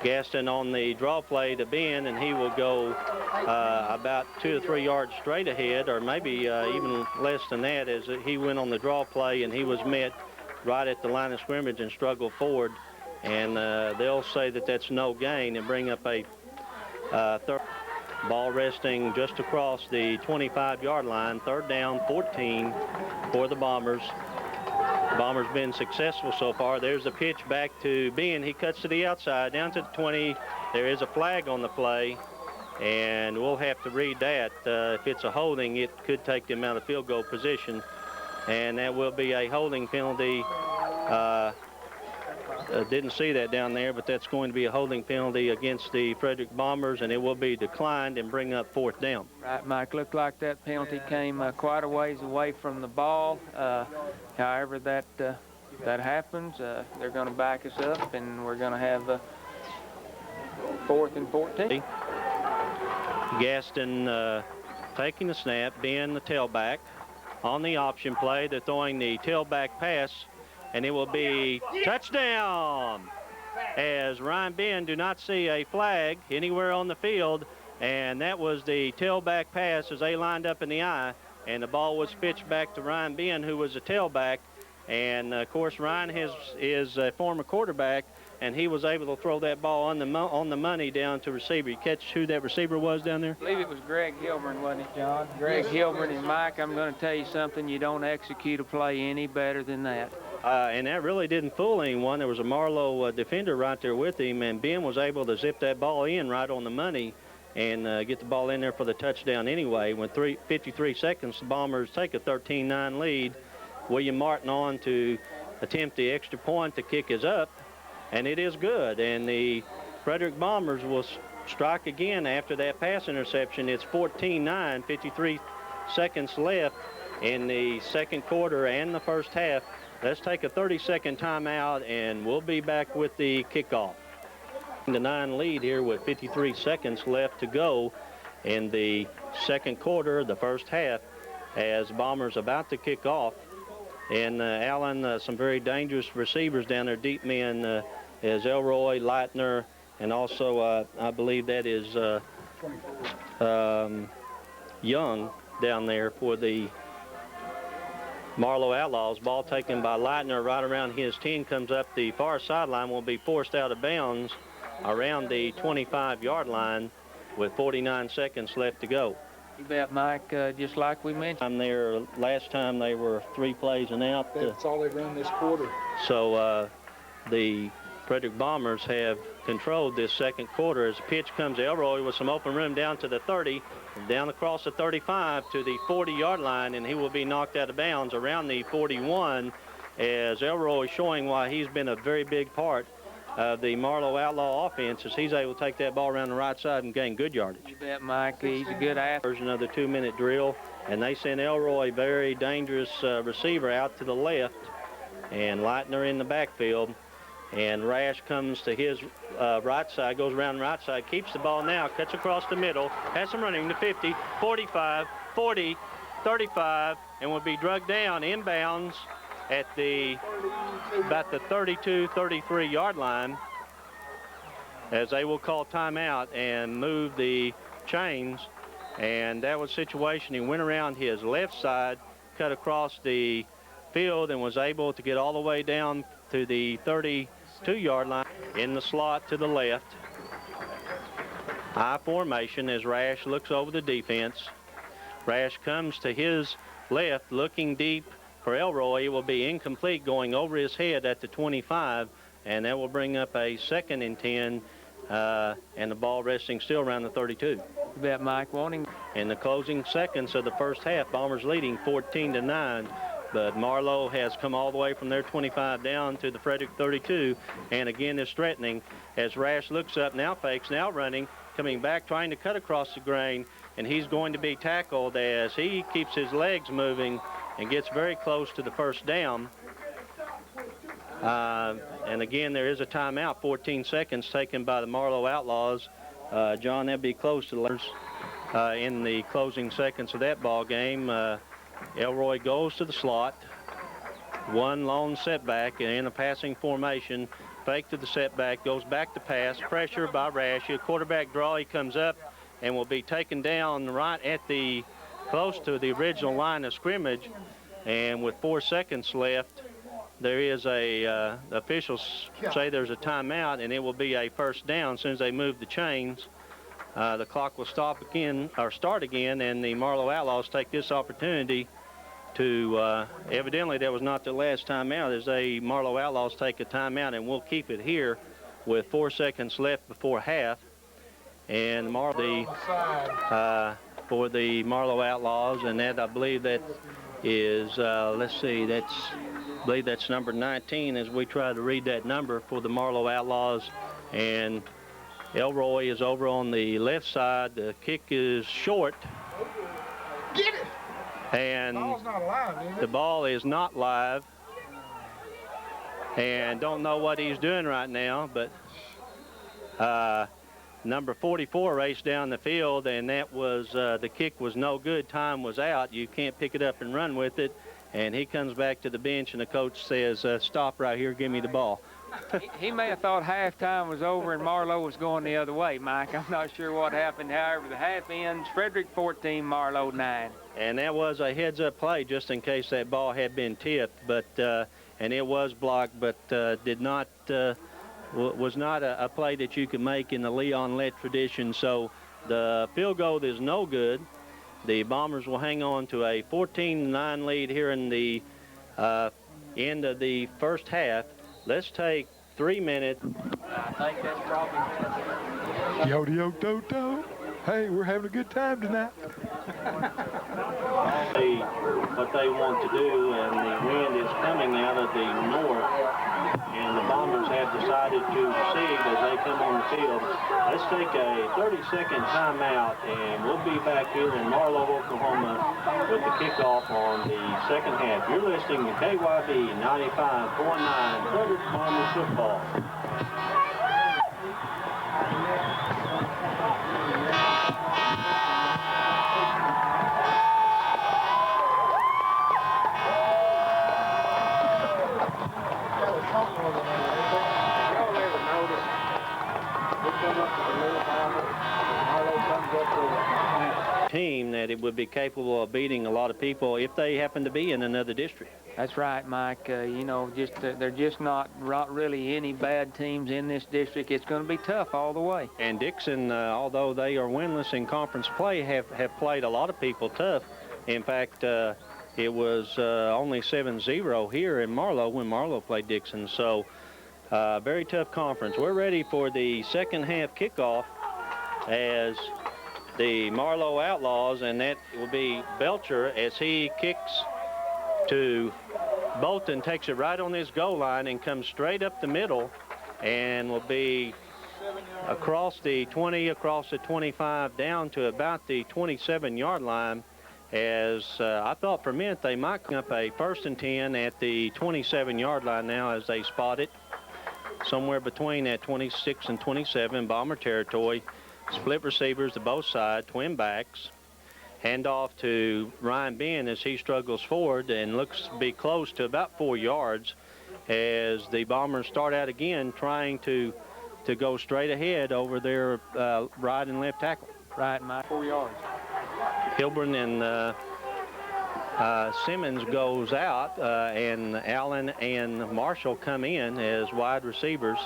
Gaston on the draw play to Ben, and he will go about 2 or 3 yards straight ahead, or maybe even less than that, as he went on the draw play and he was met right at the line of scrimmage and struggled forward. And they'll say that that's no gain and bring up a third. Ball resting just across the 25-yard line. 3rd down, 14 for the Bombers. Bombers been successful so far. There's a pitch back to Ben. He cuts to the outside, down to the 20. There is a flag on the play, and we'll have to read that. If it's a holding, it could take them out of field goal position, and that will be a holding penalty. Didn't see that down there, but that's going to be a holding penalty against the Frederick Bombers, and it will be declined and bring up 4th down. Right, Mike. Looked like that penalty came quite a ways away from the ball. However, that happens. They're going to back us up, and we're going to have 4th and 14. Gaston taking the snap, Ben the tailback. On the option play, they're throwing the tailback pass, and it will be touchdown, as Ryan Ben do not see a flag anywhere on the field, and that was the tailback pass as they lined up in the I, and the ball was pitched back to Ryan Ben, who was a tailback. And of course, Ryan is a former quarterback, and he was able to throw that ball on the money down to receiver. You catch who that receiver was down there? I believe it was Greg Hilburn, wasn't it, John? Greg Hilburn. And Mike, I'm going to tell you something. You don't execute a play any better than that. And that really didn't fool anyone. There was a Marlow defender right there with him, and Ben was able to zip that ball in right on the money and get the ball in there for the touchdown anyway. With 53 seconds, the Bombers take a 13-9 lead. William Martin on to attempt the extra point. The kick is up, and it is good. And the Frederick Bombers will strike again after that pass interception. It's 14-9, 53 seconds left in the second quarter and the first half. Let's take a 30-second timeout, and we'll be back with the kickoff. The 9 lead here with 53 seconds left to go in the second quarter, the first half, as Bombers about to kick off. And Allen, some very dangerous receivers down there, deep men, as Elroy, Leitner, and also I believe that is Young down there for the Marlow Outlaws. Ball taken by Leitner right around his 10, comes up the far sideline, will be forced out of bounds around the 25-yard line with 49 seconds left to go. You bet, Mike. Just like we mentioned. I'm there. Last time they were 3 plays and out. That's all they've run this quarter. So the Frederick Bombers have controlled this second quarter as the pitch comes. Elroy with some open room down to the 30, down across the 35 to the 40-yard line, and he will be knocked out of bounds around the 41, as Elroy showing why he's been a very big part of the Marlow Outlaw offense, as he's able to take that ball around the right side and gain good yardage. You bet, Mike. He's a good athlete. Version of the 2-minute drill, and they send Elroy, very dangerous receiver, out to the left, and Leitner in the backfield. And Rash comes to his right side, goes around the right side, keeps the ball now, cuts across the middle, has some running to 50, 45, 40, 35, and will be drugged down inbounds at about the 32, 33-yard line, as they will call timeout and move the chains. And that was the situation. He went around his left side, cut across the field, and was able to get all the way down to the 32-yard line in the slot to the left. High formation as Rash looks over the defense. Rash comes to his left, looking deep for Elroy. It will be incomplete, going over his head at the 25, and that will bring up a 2nd and 10, and the ball resting still around the 32. You bet, Mike. Wanting. In the closing seconds of the first half, Bombers leading 14-9. But Marlow has come all the way from their 25 down to the Frederick 32, and again is threatening as Rash looks up, now fakes, now running, coming back, trying to cut across the grain, and he's going to be tackled as he keeps his legs moving and gets very close to the first down. And again, there is a timeout, 14 seconds taken by the Marlow Outlaws. John, that'd be close to the letters in the closing seconds of that ball game. Elroy goes to the slot. One long setback in a passing formation. Fake to the setback, goes back to pass. Pressure by Rash. A quarterback draw. He comes up and will be taken down right at the close to the original line of scrimmage. And with 4 seconds left, there is officials say there's a timeout, and it will be a first down. As soon as they move the chains, the clock will start again, and the Marlow Outlaws take this opportunity to, evidently that was not the last timeout, as the Marlow Outlaws take a timeout, and we'll keep it here with 4 seconds left before half. And for the Marlow Outlaws, and that, I believe that is, let's see, I believe that's number 19 as we try to read that number for the Marlow Outlaws. And Elroy is over on the left side. The kick is short. Get it! And Ball's not live, is it? the ball is not live. And don't know what he's doing right now, but number 44 raced down the field, and that was, the kick was no good. Time was out. You can't pick it up and run with it. And he comes back to the bench, and the coach says, stop right here, give me the ball. He may have thought halftime was over and Marlow was going the other way, Mike. I'm not sure what happened. However, the half ends, Frederick 14, Marlow 9. And that was a heads-up play just in case that ball had been tipped, but and it was blocked, but was not a play that you could make in the Leon Lett tradition. So the field goal is no good. The Bombers will hang on to a 14-9 lead here in the end of the first half. Let's take 3 minutes. I think that's probably... Yo-do-yo-do-do. Hey, we're having a good time tonight. What they want to do, and the wind is coming out of the north, and the Bombers have decided to receive as they come on the field. Let's take a 30-second timeout, and we'll be back here in Marlow, Oklahoma with the kickoff on the second half. You're listening to KYB 95.9 Frederick Bombers football. Team that it would be capable of beating a lot of people if they happen to be in another district. That's right, Mike. You know, they're just not really any bad teams in this district. It's going to be tough all the way. And Dixon, although they are winless in conference play, have played a lot of people tough. In fact, it was only 7-0 here in Marlow when Marlow played Dixon. So very tough conference. We're ready for the second half kickoff as the Marlow Outlaws, and that will be Belcher as he kicks to Bolton, takes it right on his goal line and comes straight up the middle and will be across the 20, across the 25, down to about the 27-yard line. As I thought for a minute they might come up a 1st and 10 at the 27-yard line now as they spot it somewhere between that 26 and 27, Bomber territory. Split receivers to both sides, twin backs. Hand off to Ryan Ben as he struggles forward and looks to be close to about 4 yards as the Bombers start out again trying to go straight ahead over their right and left tackle. Right, Mike. 4 yards. Hilburn and Simmons goes out, and Allen and Marshall come in as wide receivers.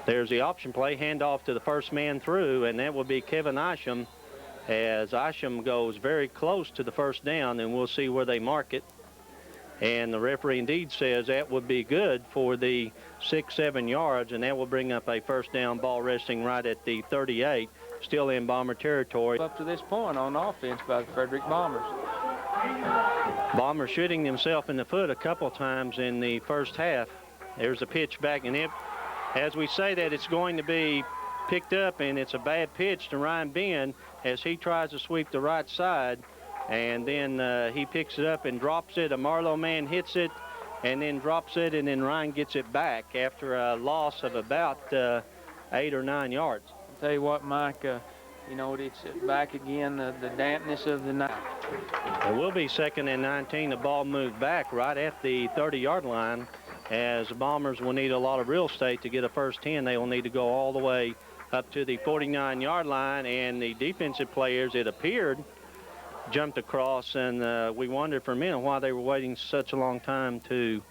There's the option play, handoff to the first man through, and that will be Kevin Isham, as Isham goes very close to the first down, and we'll see where they mark it. And the referee indeed says that would be good for the 6-7 yards, and that will bring up a first down, ball resting right at the 38, still in Bomber territory. Up to this point on offense by the Frederick Bombers. Bomber shooting himself in the foot a couple times in the first half. There's a pitch back, and as we say that, it's going to be picked up, and it's a bad pitch to Ryan Ben as he tries to sweep the right side, and then he picks it up and drops it. A Marlow man hits it and then drops it, and then Ryan gets it back after a loss of about 8 or 9 yards. I'll tell you what, Mike, you know, it's back again, the dampness of the night. It will be 2nd and 19. The ball moved back right at the 30-yard line, as the Bombers will need a lot of real estate to get a first 10. They will need to go all the way up to the 49-yard line, and the defensive players, it appeared, jumped across, and we wondered for a minute why they were waiting such a long time to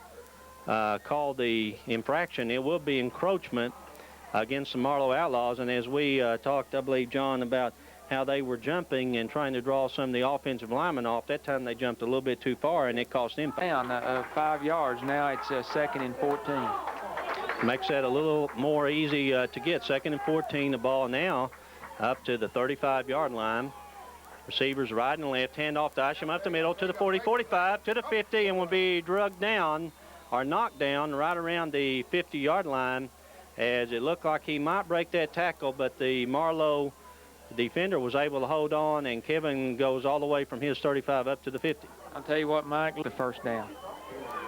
call the infraction. It will be encroachment against the Marlow Outlaws, and as we talked, I believe, John, about how they were jumping and trying to draw some of the offensive linemen off. That time they jumped a little bit too far, and it cost them. Down 5 yards. Now it's 2nd and 14. Makes that a little more easy to get. 2nd and 14, the ball now up to the 35-yard line. Receivers right and left, hand off to Isham up the middle to the 40, 45, to the 50, and will be drugged down or knocked down right around the 50-yard line, as it looked like he might break that tackle, but the Marlow defender was able to hold on, and Kevin goes all the way from his 35 up to the 50. I'll tell you what, Mike, the first down.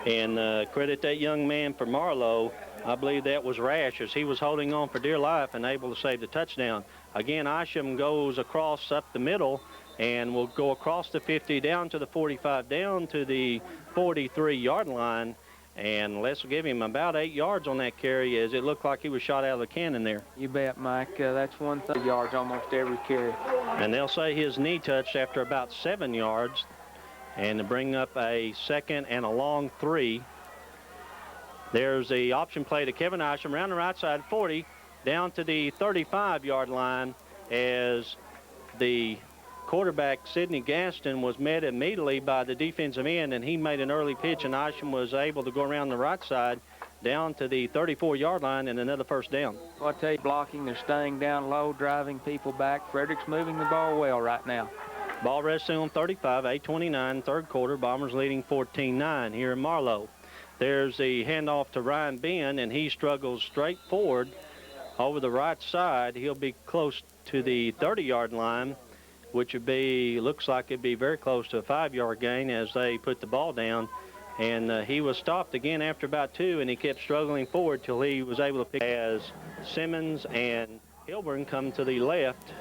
And credit that young man for Marlow. I believe that was rash, as he was holding on for dear life and able to save the touchdown. Again, Isham goes across up the middle and will go across the 50, down to the 45, down to the 43-yard line. And let's give him about 8 yards on that carry, as it looked like he was shot out of the cannon there. You bet, Mike. That's 1 yards almost every carry. And they'll say his knee touched after about 7 yards, and to bring up a 2nd and a long 3. There's the option play to Kevin Isham around the right side, 40, down to the 35-yard line, as the quarterback, Sidney Gaston, was met immediately by the defensive end, and he made an early pitch, and Isham was able to go around the right side down to the 34-yard line, and another first down. Well, I tell you, blocking, they're staying down low, driving people back. Frederick's moving the ball well right now. Ball resting on 35, 8:29, third quarter. Bombers leading 14-9 here in Marlow. There's the handoff to Ryan Ben, and he struggles straight forward over the right side. He'll be close to the 30-yard line, which would be, looks like it'd be very close to a 5-yard gain as they put the ball down. And he was stopped again after about 2, and he kept struggling forward till he was able to pick, as Simmons and Hilburn come to the left.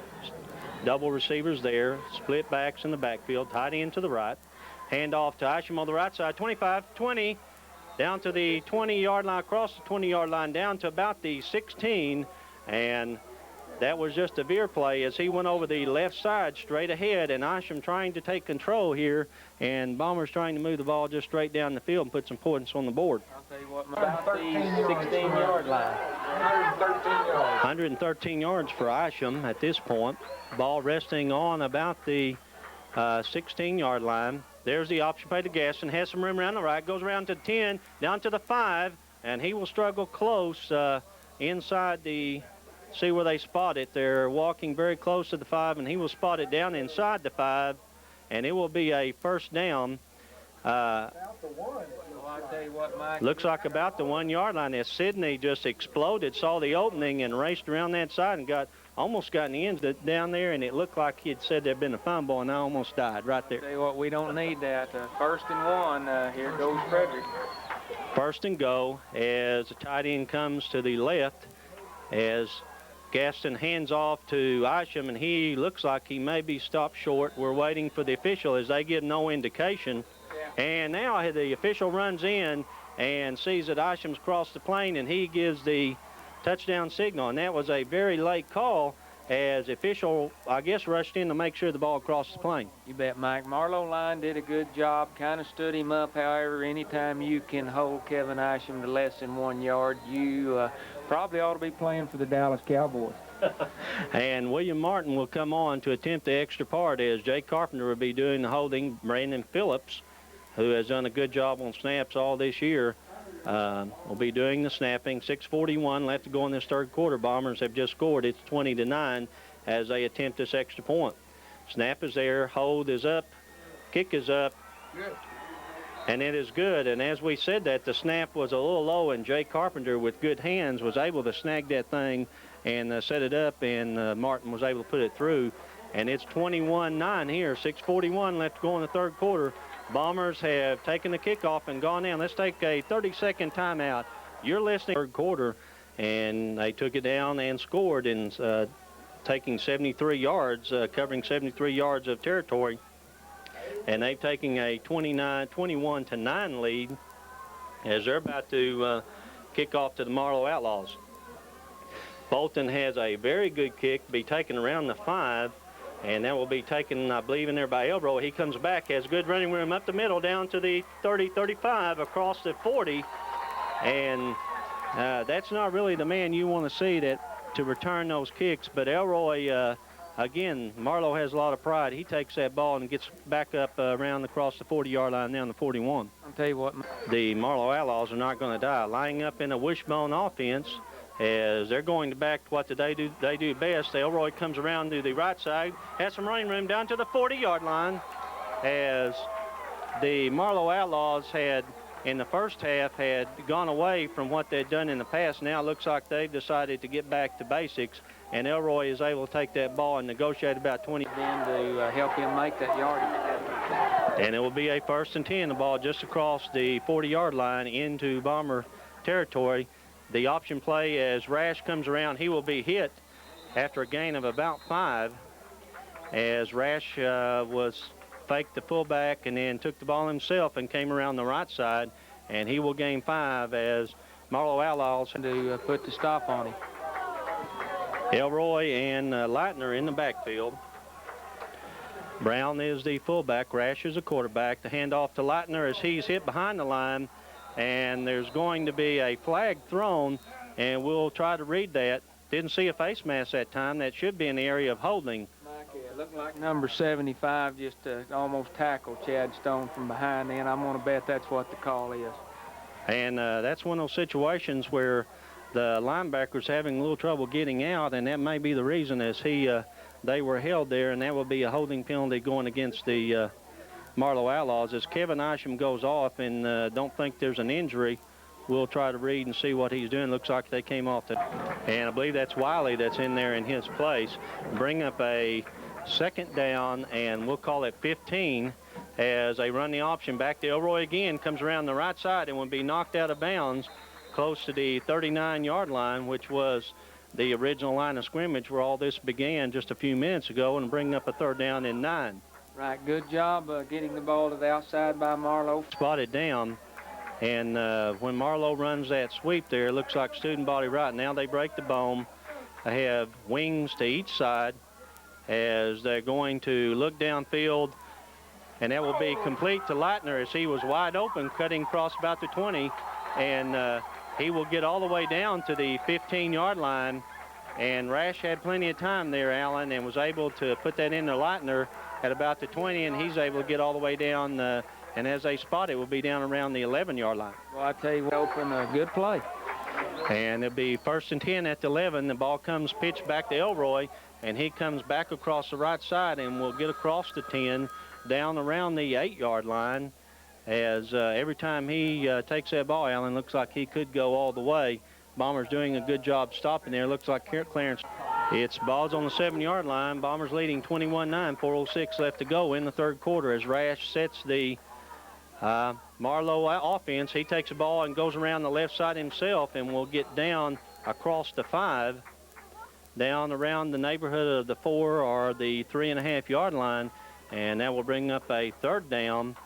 Double receivers there, split backs in the backfield, tight end to the right. Hand off to Isham on the right side, 25, 20, down to the 20-yard line, across the 20-yard line, down to about the 16, and that was just a veer play as he went over the left side straight ahead, and Isham trying to take control here, and Bombers trying to move the ball just straight down the field and put some points on the board. I'll tell you what, about the 16-yard line. 113 yards. 113 yards for Isham at this point. Ball resting on about the 16-yard line. There's the option play to Gaston. Has some room around the right. Goes around to 10, down to the 5, and he will struggle close inside the, see where they spot it. They're walking very close to the 5, and he will spot it down inside the 5, and it will be a first down. Well, I tell you what, Mike. Looks like about the 1-yard line, as Sidney just exploded, saw the opening and raced around that side and almost got in the end down there, and it looked like he had said there'd been a fumble, and I almost died right there. Tell you what, we don't need that. 1st and 1. Here goes Frederick. First and go as the tight end comes to the left, as Gaston hands off to Isham, and he looks like he may be stopped short. We're waiting for the official as they give no indication. And now the official runs in and sees that Isham's crossed the plane, and he gives the touchdown signal. And that was a very late call, as the official, I guess, rushed in to make sure the ball crossed the plane. You bet, Mike. Marlow line did a good job, kind of stood him up. However, anytime you can hold Kevin Isham to less than 1 yard, you probably ought to be playing for the Dallas Cowboys. And William Martin will come on to attempt the extra part, as Jay Carpenter will be doing the holding. Brandon Phillips, who has done a good job on snaps all this year, will be doing the snapping. 6:41 left to go in this third quarter. Bombers have just scored. It's 20-9 as they attempt this extra point. Snap is there. Hold is up. Kick is up. Good. And it is good. And as we said that, the snap was a little low, and Jay Carpenter, with good hands, was able to snag that thing and set it up, and Martin was able to put it through. And it's 21-9 here. 6:41 left to go in the third quarter. Bombers have taken the kickoff and gone down. Let's take a 30-second timeout. You're listening to the third quarter, and they took it down and scored, and taking 73 yards, covering 73 yards of territory. And they've taken a 21-9 lead as they're about to kick off to the Marlow Outlaws. Bolton has a very good kick, be taken around the 5, and that will be taken, I believe, in there by Elroy. He comes back, has good running room up the middle, down to the 30, 35, across the 40, and that's not really the man you want to see that to return those kicks. But Elroy, again, Marlow has a lot of pride. He takes that ball and gets back up around across the 40-yard line down the 41. I'll tell you what, The Marlow Outlaws are not going to die. Lining up in a wishbone offense, as they're going to back what they do best. Elroy comes around to the right side, has some running room down to the 40-yard line, as the Marlow Outlaws had, in the first half, had gone away from what they'd done in the past. Now it looks like they've decided to get back to basics, and Elroy is able to take that ball and negotiate about 20. then to help him make that yardage. And it will be a 1st and 10, the ball just across the 40-yard line into Bomber territory. The option play, as Rash comes around, he will be hit after a gain of about 5, as Rash was faked the fullback and then took the ball himself and came around the right side, and he will gain 5 as Marlow Outlaws to put the stop on him. Elroy and Leitner in the backfield. Brown is the fullback, Rash is the quarterback. The handoff to Leitner as he's hit behind the line, and there's going to be a flag thrown, and we'll try to read that. Didn't see a face mask that time. That should be in the area of holding. It looked like number 75 just almost tackled Chad Stone from behind, and I'm going to bet that's what the call is. And that's one of those situations where the linebacker's having a little trouble getting out, and that may be the reason as they were held there, and that will be a holding penalty going against the Marlow Outlaws. As Kevin Isham goes off and don't think there's an injury, we'll try to read and see what he's doing. Looks like they came off and I believe that's Wiley that's in there in his place. Bring up a 2nd down, and we'll call it 15 as they run the option back to Elroy again, comes around the right side and will be knocked out of bounds close to the 39-yard line, which was the original line of scrimmage where all this began just a few minutes ago, and bring up a 3rd down and 9. Right, good job getting the ball to the outside by Marlow. Spotted down, and when Marlow runs that sweep there, it looks like student body right. Now they break the bone. They have wings to each side as they're going to look downfield, and that will be complete to Leitner as he was wide open, cutting across about the 20, and he will get all the way down to the 15-yard line, and Rash had plenty of time there, Allen, and was able to put that into Leitner at about the 20, and he's able to get all the way down, and as they spot it, will be down around the 11-yard line. Well, I tell you what, open a good play. And it'll be 1st and 10 at the 11. The ball comes pitched back to Elroy, and he comes back across the right side and will get across the 10 down around the 8-yard line, as every time he takes that ball, Allen, looks like he could go all the way. Bombers doing a good job stopping there. Looks like clearance. It's balls on the 7-yard line. Bombers leading 21-9, 4:06 left to go in the 3rd quarter as Rash sets the Marlow offense. He takes the ball and goes around the left side himself and will get down across the 5, down around the neighborhood of the 4 or the 3.5-yard line, and that will bring up a 3rd down.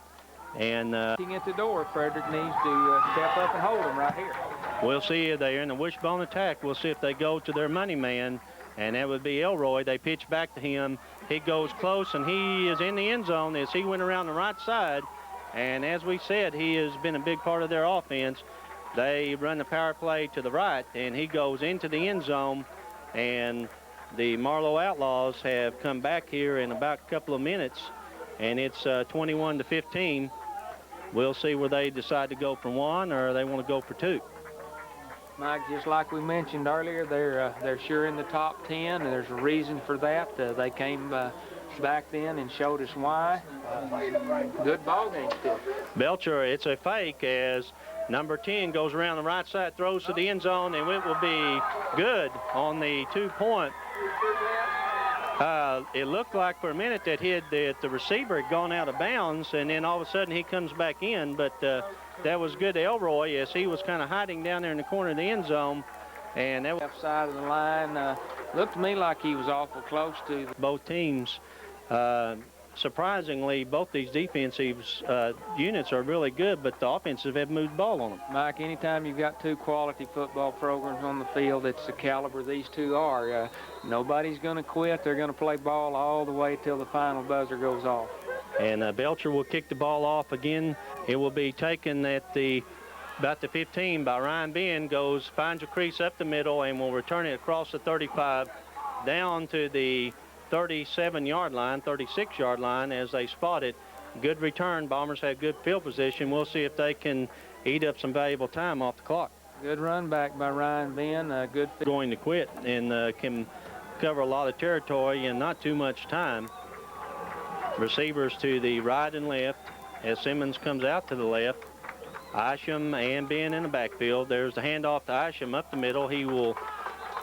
And at the door, Frederick needs to step up and hold him right here. We'll see if they're in the wishbone attack. We'll see if they go to their money man, and that would be Elroy. They pitch back to him. He goes close, and he is in the end zone as he went around the right side. And as we said, he has been a big part of their offense. They run the power play to the right, and he goes into the end zone. And the Marlow Outlaws have come back here in about a couple of minutes, and it's 21-15. We'll see where they decide to go for 1 or they want to go for 2. Mike, just like we mentioned earlier, they're sure in the top 10, and there's a reason for that. They came back then and showed us why. Good ball game still. Belcher, it's a fake as number 10 goes around the right side, throws to the end zone, and it will be good on the 2-point. It looked like for a minute that the receiver had gone out of bounds, and then all of a sudden he comes back in, but that was good to Elroy as he was kind of hiding down there in the corner of the end zone. And that left side of the line looked to me like he was awful close to both teams surprisingly, both these defensive units are really good, but the offensive have moved the ball on them. Mike, anytime you've got two quality football programs on the field, it's the caliber these two are. Nobody's going to quit. They're going to play ball all the way till the final buzzer goes off. And Belcher will kick the ball off again. It will be taken at about the 15 by Ryan Ben, finds a crease up the middle, and will return it across the 35 down to the 37-yard line, 36-yard line as they spot it. Good return. Bombers had good field position. We'll see if they can eat up some valuable time off the clock. Good run back by Ryan Ben. Good. Going to quit and can cover a lot of territory in not too much time. Receivers to the right and left as Simmons comes out to the left. Isham and Ben in the backfield. There's the handoff to Isham up the middle. He will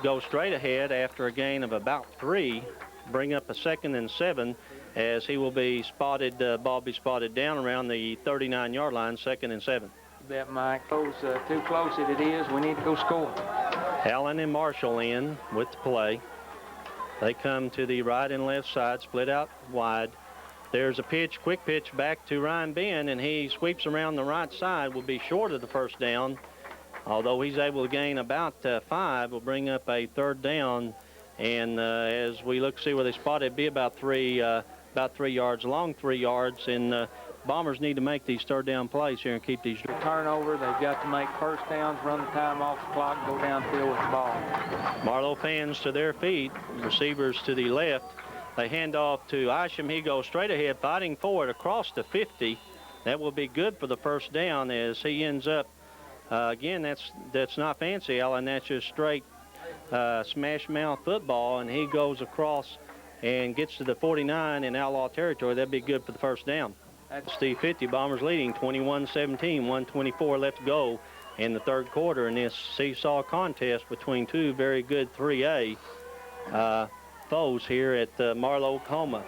go straight ahead after a gain of about 3. Bring up a 2nd and 7 as he will be spotted, ball be spotted down around the 39-yard line, 2nd and 7. Bet, Mike. Too close as it is. We need to go score. Allen and Marshall in with the play. They come to the right and left side, split out wide. There's a pitch, quick pitch back to Ryan Ben, and he sweeps around the right side, will be short of the first down. Although he's able to gain about 5, will bring up a 3rd down. And as we look to see where they spot it, be about 3 yards long, 3 yards. And Bombers need to make these 3rd down plays here and keep these. Turnover, they've got to make first downs, run the time off the clock, go downfield with the ball. Marlow fans to their feet, receivers to the left. They hand off to Isham. He goes straight ahead, fighting for it across the 50. That will be good for the first down as he ends up. Again, that's not fancy, Alan. That's just straight smash mouth football, and he goes across and gets to the 49 in outlaw territory. That'd be good for the first down. That's the 50. Bombers leading 21-17, 1:24 left to go in the 3rd quarter in this seesaw contest between two very good 3A foes here at Marlow, Oklahoma.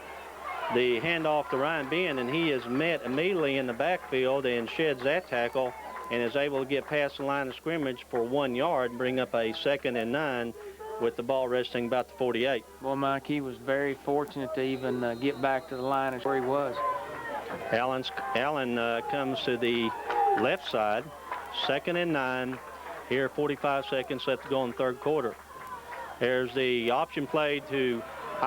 The handoff to Ryan Ben, and he is met immediately in the backfield and sheds that tackle and is able to get past the line of scrimmage for 1 yard and bring up a 2nd and 9 with the ball resting about the 48. Well, Mike, he was very fortunate to even get back to the line where he was. Allen comes to the left side, 2nd and 9. Here, 45 seconds left to go in the 3rd quarter. There's the option play to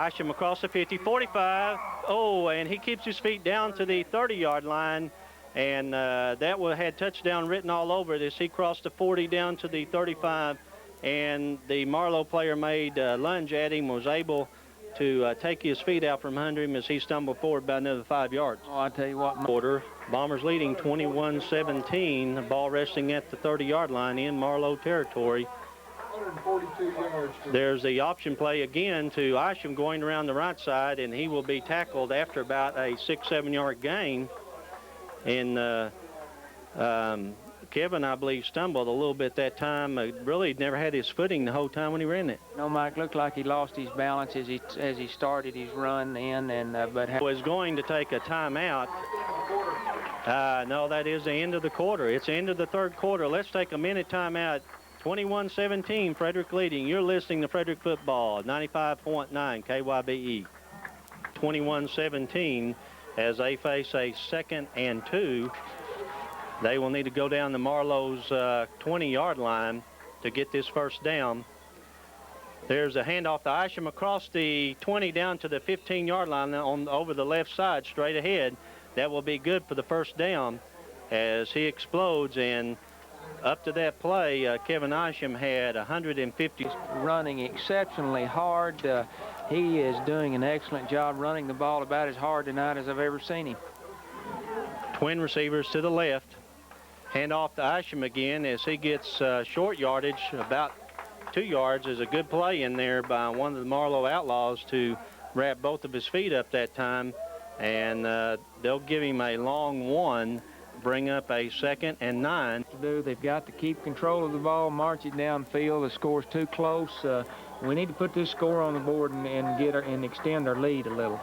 Isham across the 50, 45. Oh, and he keeps his feet down to the 30-yard line. And that had touchdown written all over it as he crossed the 40 down to the 35. And the Marlow player made a lunge at him, was able to take his feet out from under him as he stumbled forward about another 5 yards. Oh, I tell you what. Quarter, Bombers leading 21-17. The ball resting at the 30-yard line in Marlow territory. 142 yards. There's the option play again to Isham going around the right side, and he will be tackled after about a 6-7 yard gain. And Kevin, I believe, stumbled a little bit that time. Really never had his footing the whole time when he ran it. No, Mike, looked like he lost his balance as he started his run in, and was going to take a timeout. No, that is the end of the quarter. It's the end of the 3rd quarter. Let's take a minute timeout. 21-17, Frederick leading. You're listening to Frederick Football, 95.9 KYBE. 21-17 as they face a 2nd and 2. They will need to go down to Marlow's 20-yard line to get this first down. There's a handoff to Isham across the 20 down to the 15-yard line over the left side, straight ahead. That will be good for the first down as he explodes. And up to that play, Kevin Isham had 150. Running exceptionally hard. He is doing an excellent job running the ball about as hard tonight as I've ever seen him. Twin receivers to the left. Hand off to Isham again as he gets short yardage, about 2 yards. Is a good play in there by one of the Marlow Outlaws to wrap both of his feet up that time. And they'll give him a long one, bring up a 2nd and 9. They've got to keep control of the ball, march it downfield. The score's too close. We need to put this score on the board and extend our lead a little.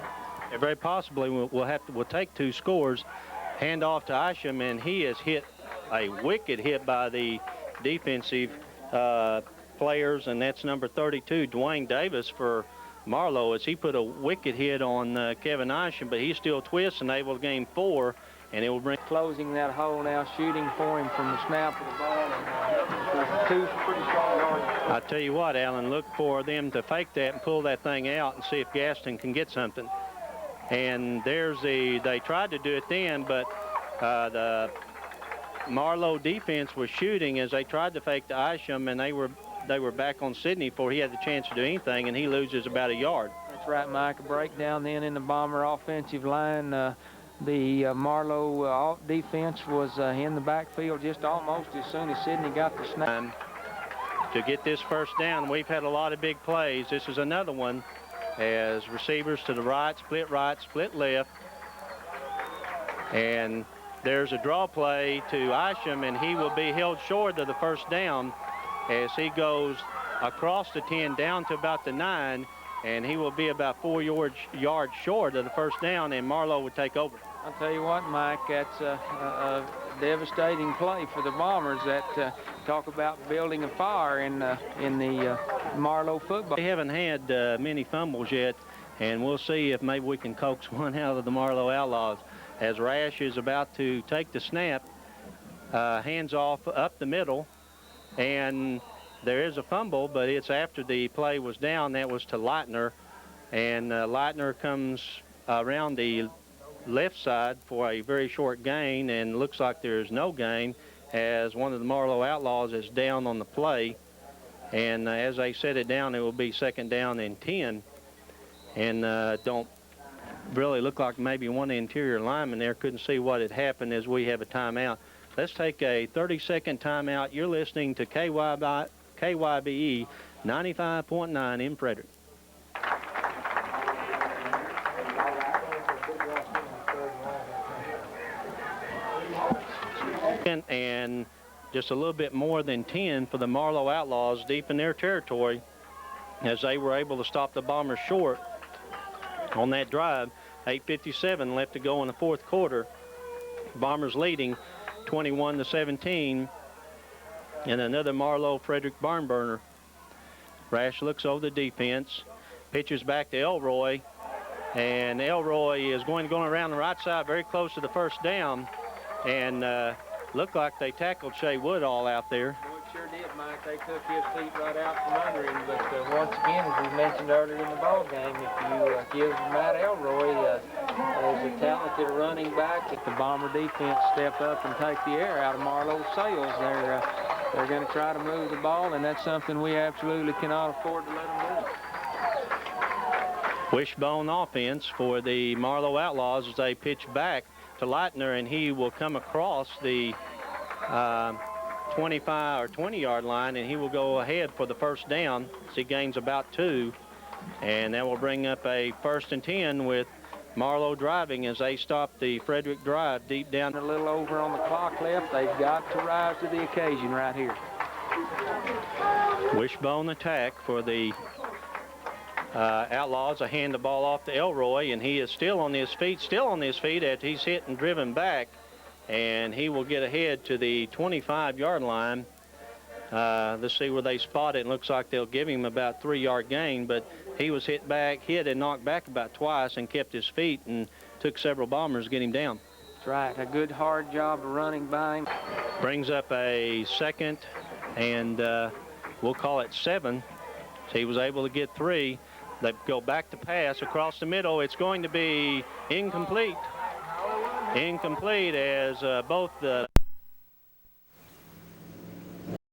Yeah, very possibly we'll take 2 scores. Hand off to Isham, and he has hit a wicked hit by the defensive players, and that's number 32, Dwayne Davis, for Marlow as he put a wicked hit on Kevin Isham, but he still twists and able to gain 4, and it will bring... Closing that hole now, shooting for him from the snap of the ball. And, 2 pretty strong yards. I tell you what, Alan, look for them to fake that and pull that thing out and see if Gaston can get something. And there's they tried to do it then, but the Marlow defense was shooting as they tried to fake the Isham, and they were back on Sidney before he had the chance to do anything, and he loses about a yard. That's right, Mike. A breakdown then in the Bomber offensive line. The Marlow defense was in the backfield just almost as soon as Sidney got the snap. To get this first down, we've had a lot of big plays. This is another one as receivers to the right, split left. And there's a draw play to Isham, and he will be held short of the first down as he goes across the 10 down to about the 9, and he will be about 4 yards short of the first down, and Marlow would take over. I'll tell you what, Mike, that's a devastating play for the Bombers. That talk about building a fire in the Marlow football. They haven't had many fumbles yet, and we'll see if maybe we can coax one out of the Marlow Outlaws. As Rash is about to take the snap, hands off up the middle, and there is a fumble, but it's after the play was down. That was to Leitner, and Leitner comes around the left side for a very short gain, and looks like there's no gain as one of the Marlow Outlaws is down on the play. And as they set it down, it will be 2nd down and 10, and don't really look like maybe one of the interior linemen there couldn't see what had happened as we have a timeout. Let's take a 30-second timeout. You're listening to KYBE 95.9 in Frederick. And just a little bit more than 10 for the Marlow Outlaws deep in their territory as they were able to stop the Bombers short on that drive. 8:57 left to go in the 4th quarter. Bombers leading 21-17, and another Marlow Frederick barn burner. Rash looks over the defense, pitches back to Elroy, and Elroy is going around the right side very close to the first down, and looked like they tackled Shea Woodall out there. Well, it sure did, Mike. They took his feet right out from under him. But once again, as we mentioned earlier in the ball game, if you give Matt Elroy as a talented running back, if the Bomber defense step up and take the air out of Marlow's sails, they're going to try to move the ball, and that's something we absolutely cannot afford to let them do. Wishbone offense for the Marlow Outlaws as they pitch back to Leitner, and he will come across the 25 or 20-yard line, and he will go ahead for the first down. So he gains about 2, and that will bring up a 1st and 10 with Marlow driving as they stop the Frederick drive deep down. A little over on the clock left. They've got to rise to the occasion right here. Wishbone attack for the Outlaws. I hand the ball off to Elroy, and he is still on his feet after he's hit and driven back, and he will get ahead to the 25-yard line. Let's see where they spot it. It looks like they'll give him about 3-yard gain, but he was hit and knocked back about twice and kept his feet, and took several Bombers to get him down. That's right. A good hard job of running by him. Brings up a 2nd and we'll call it 7. So he was able to get 3. They go back to pass across the middle. It's going to be incomplete. Incomplete as both the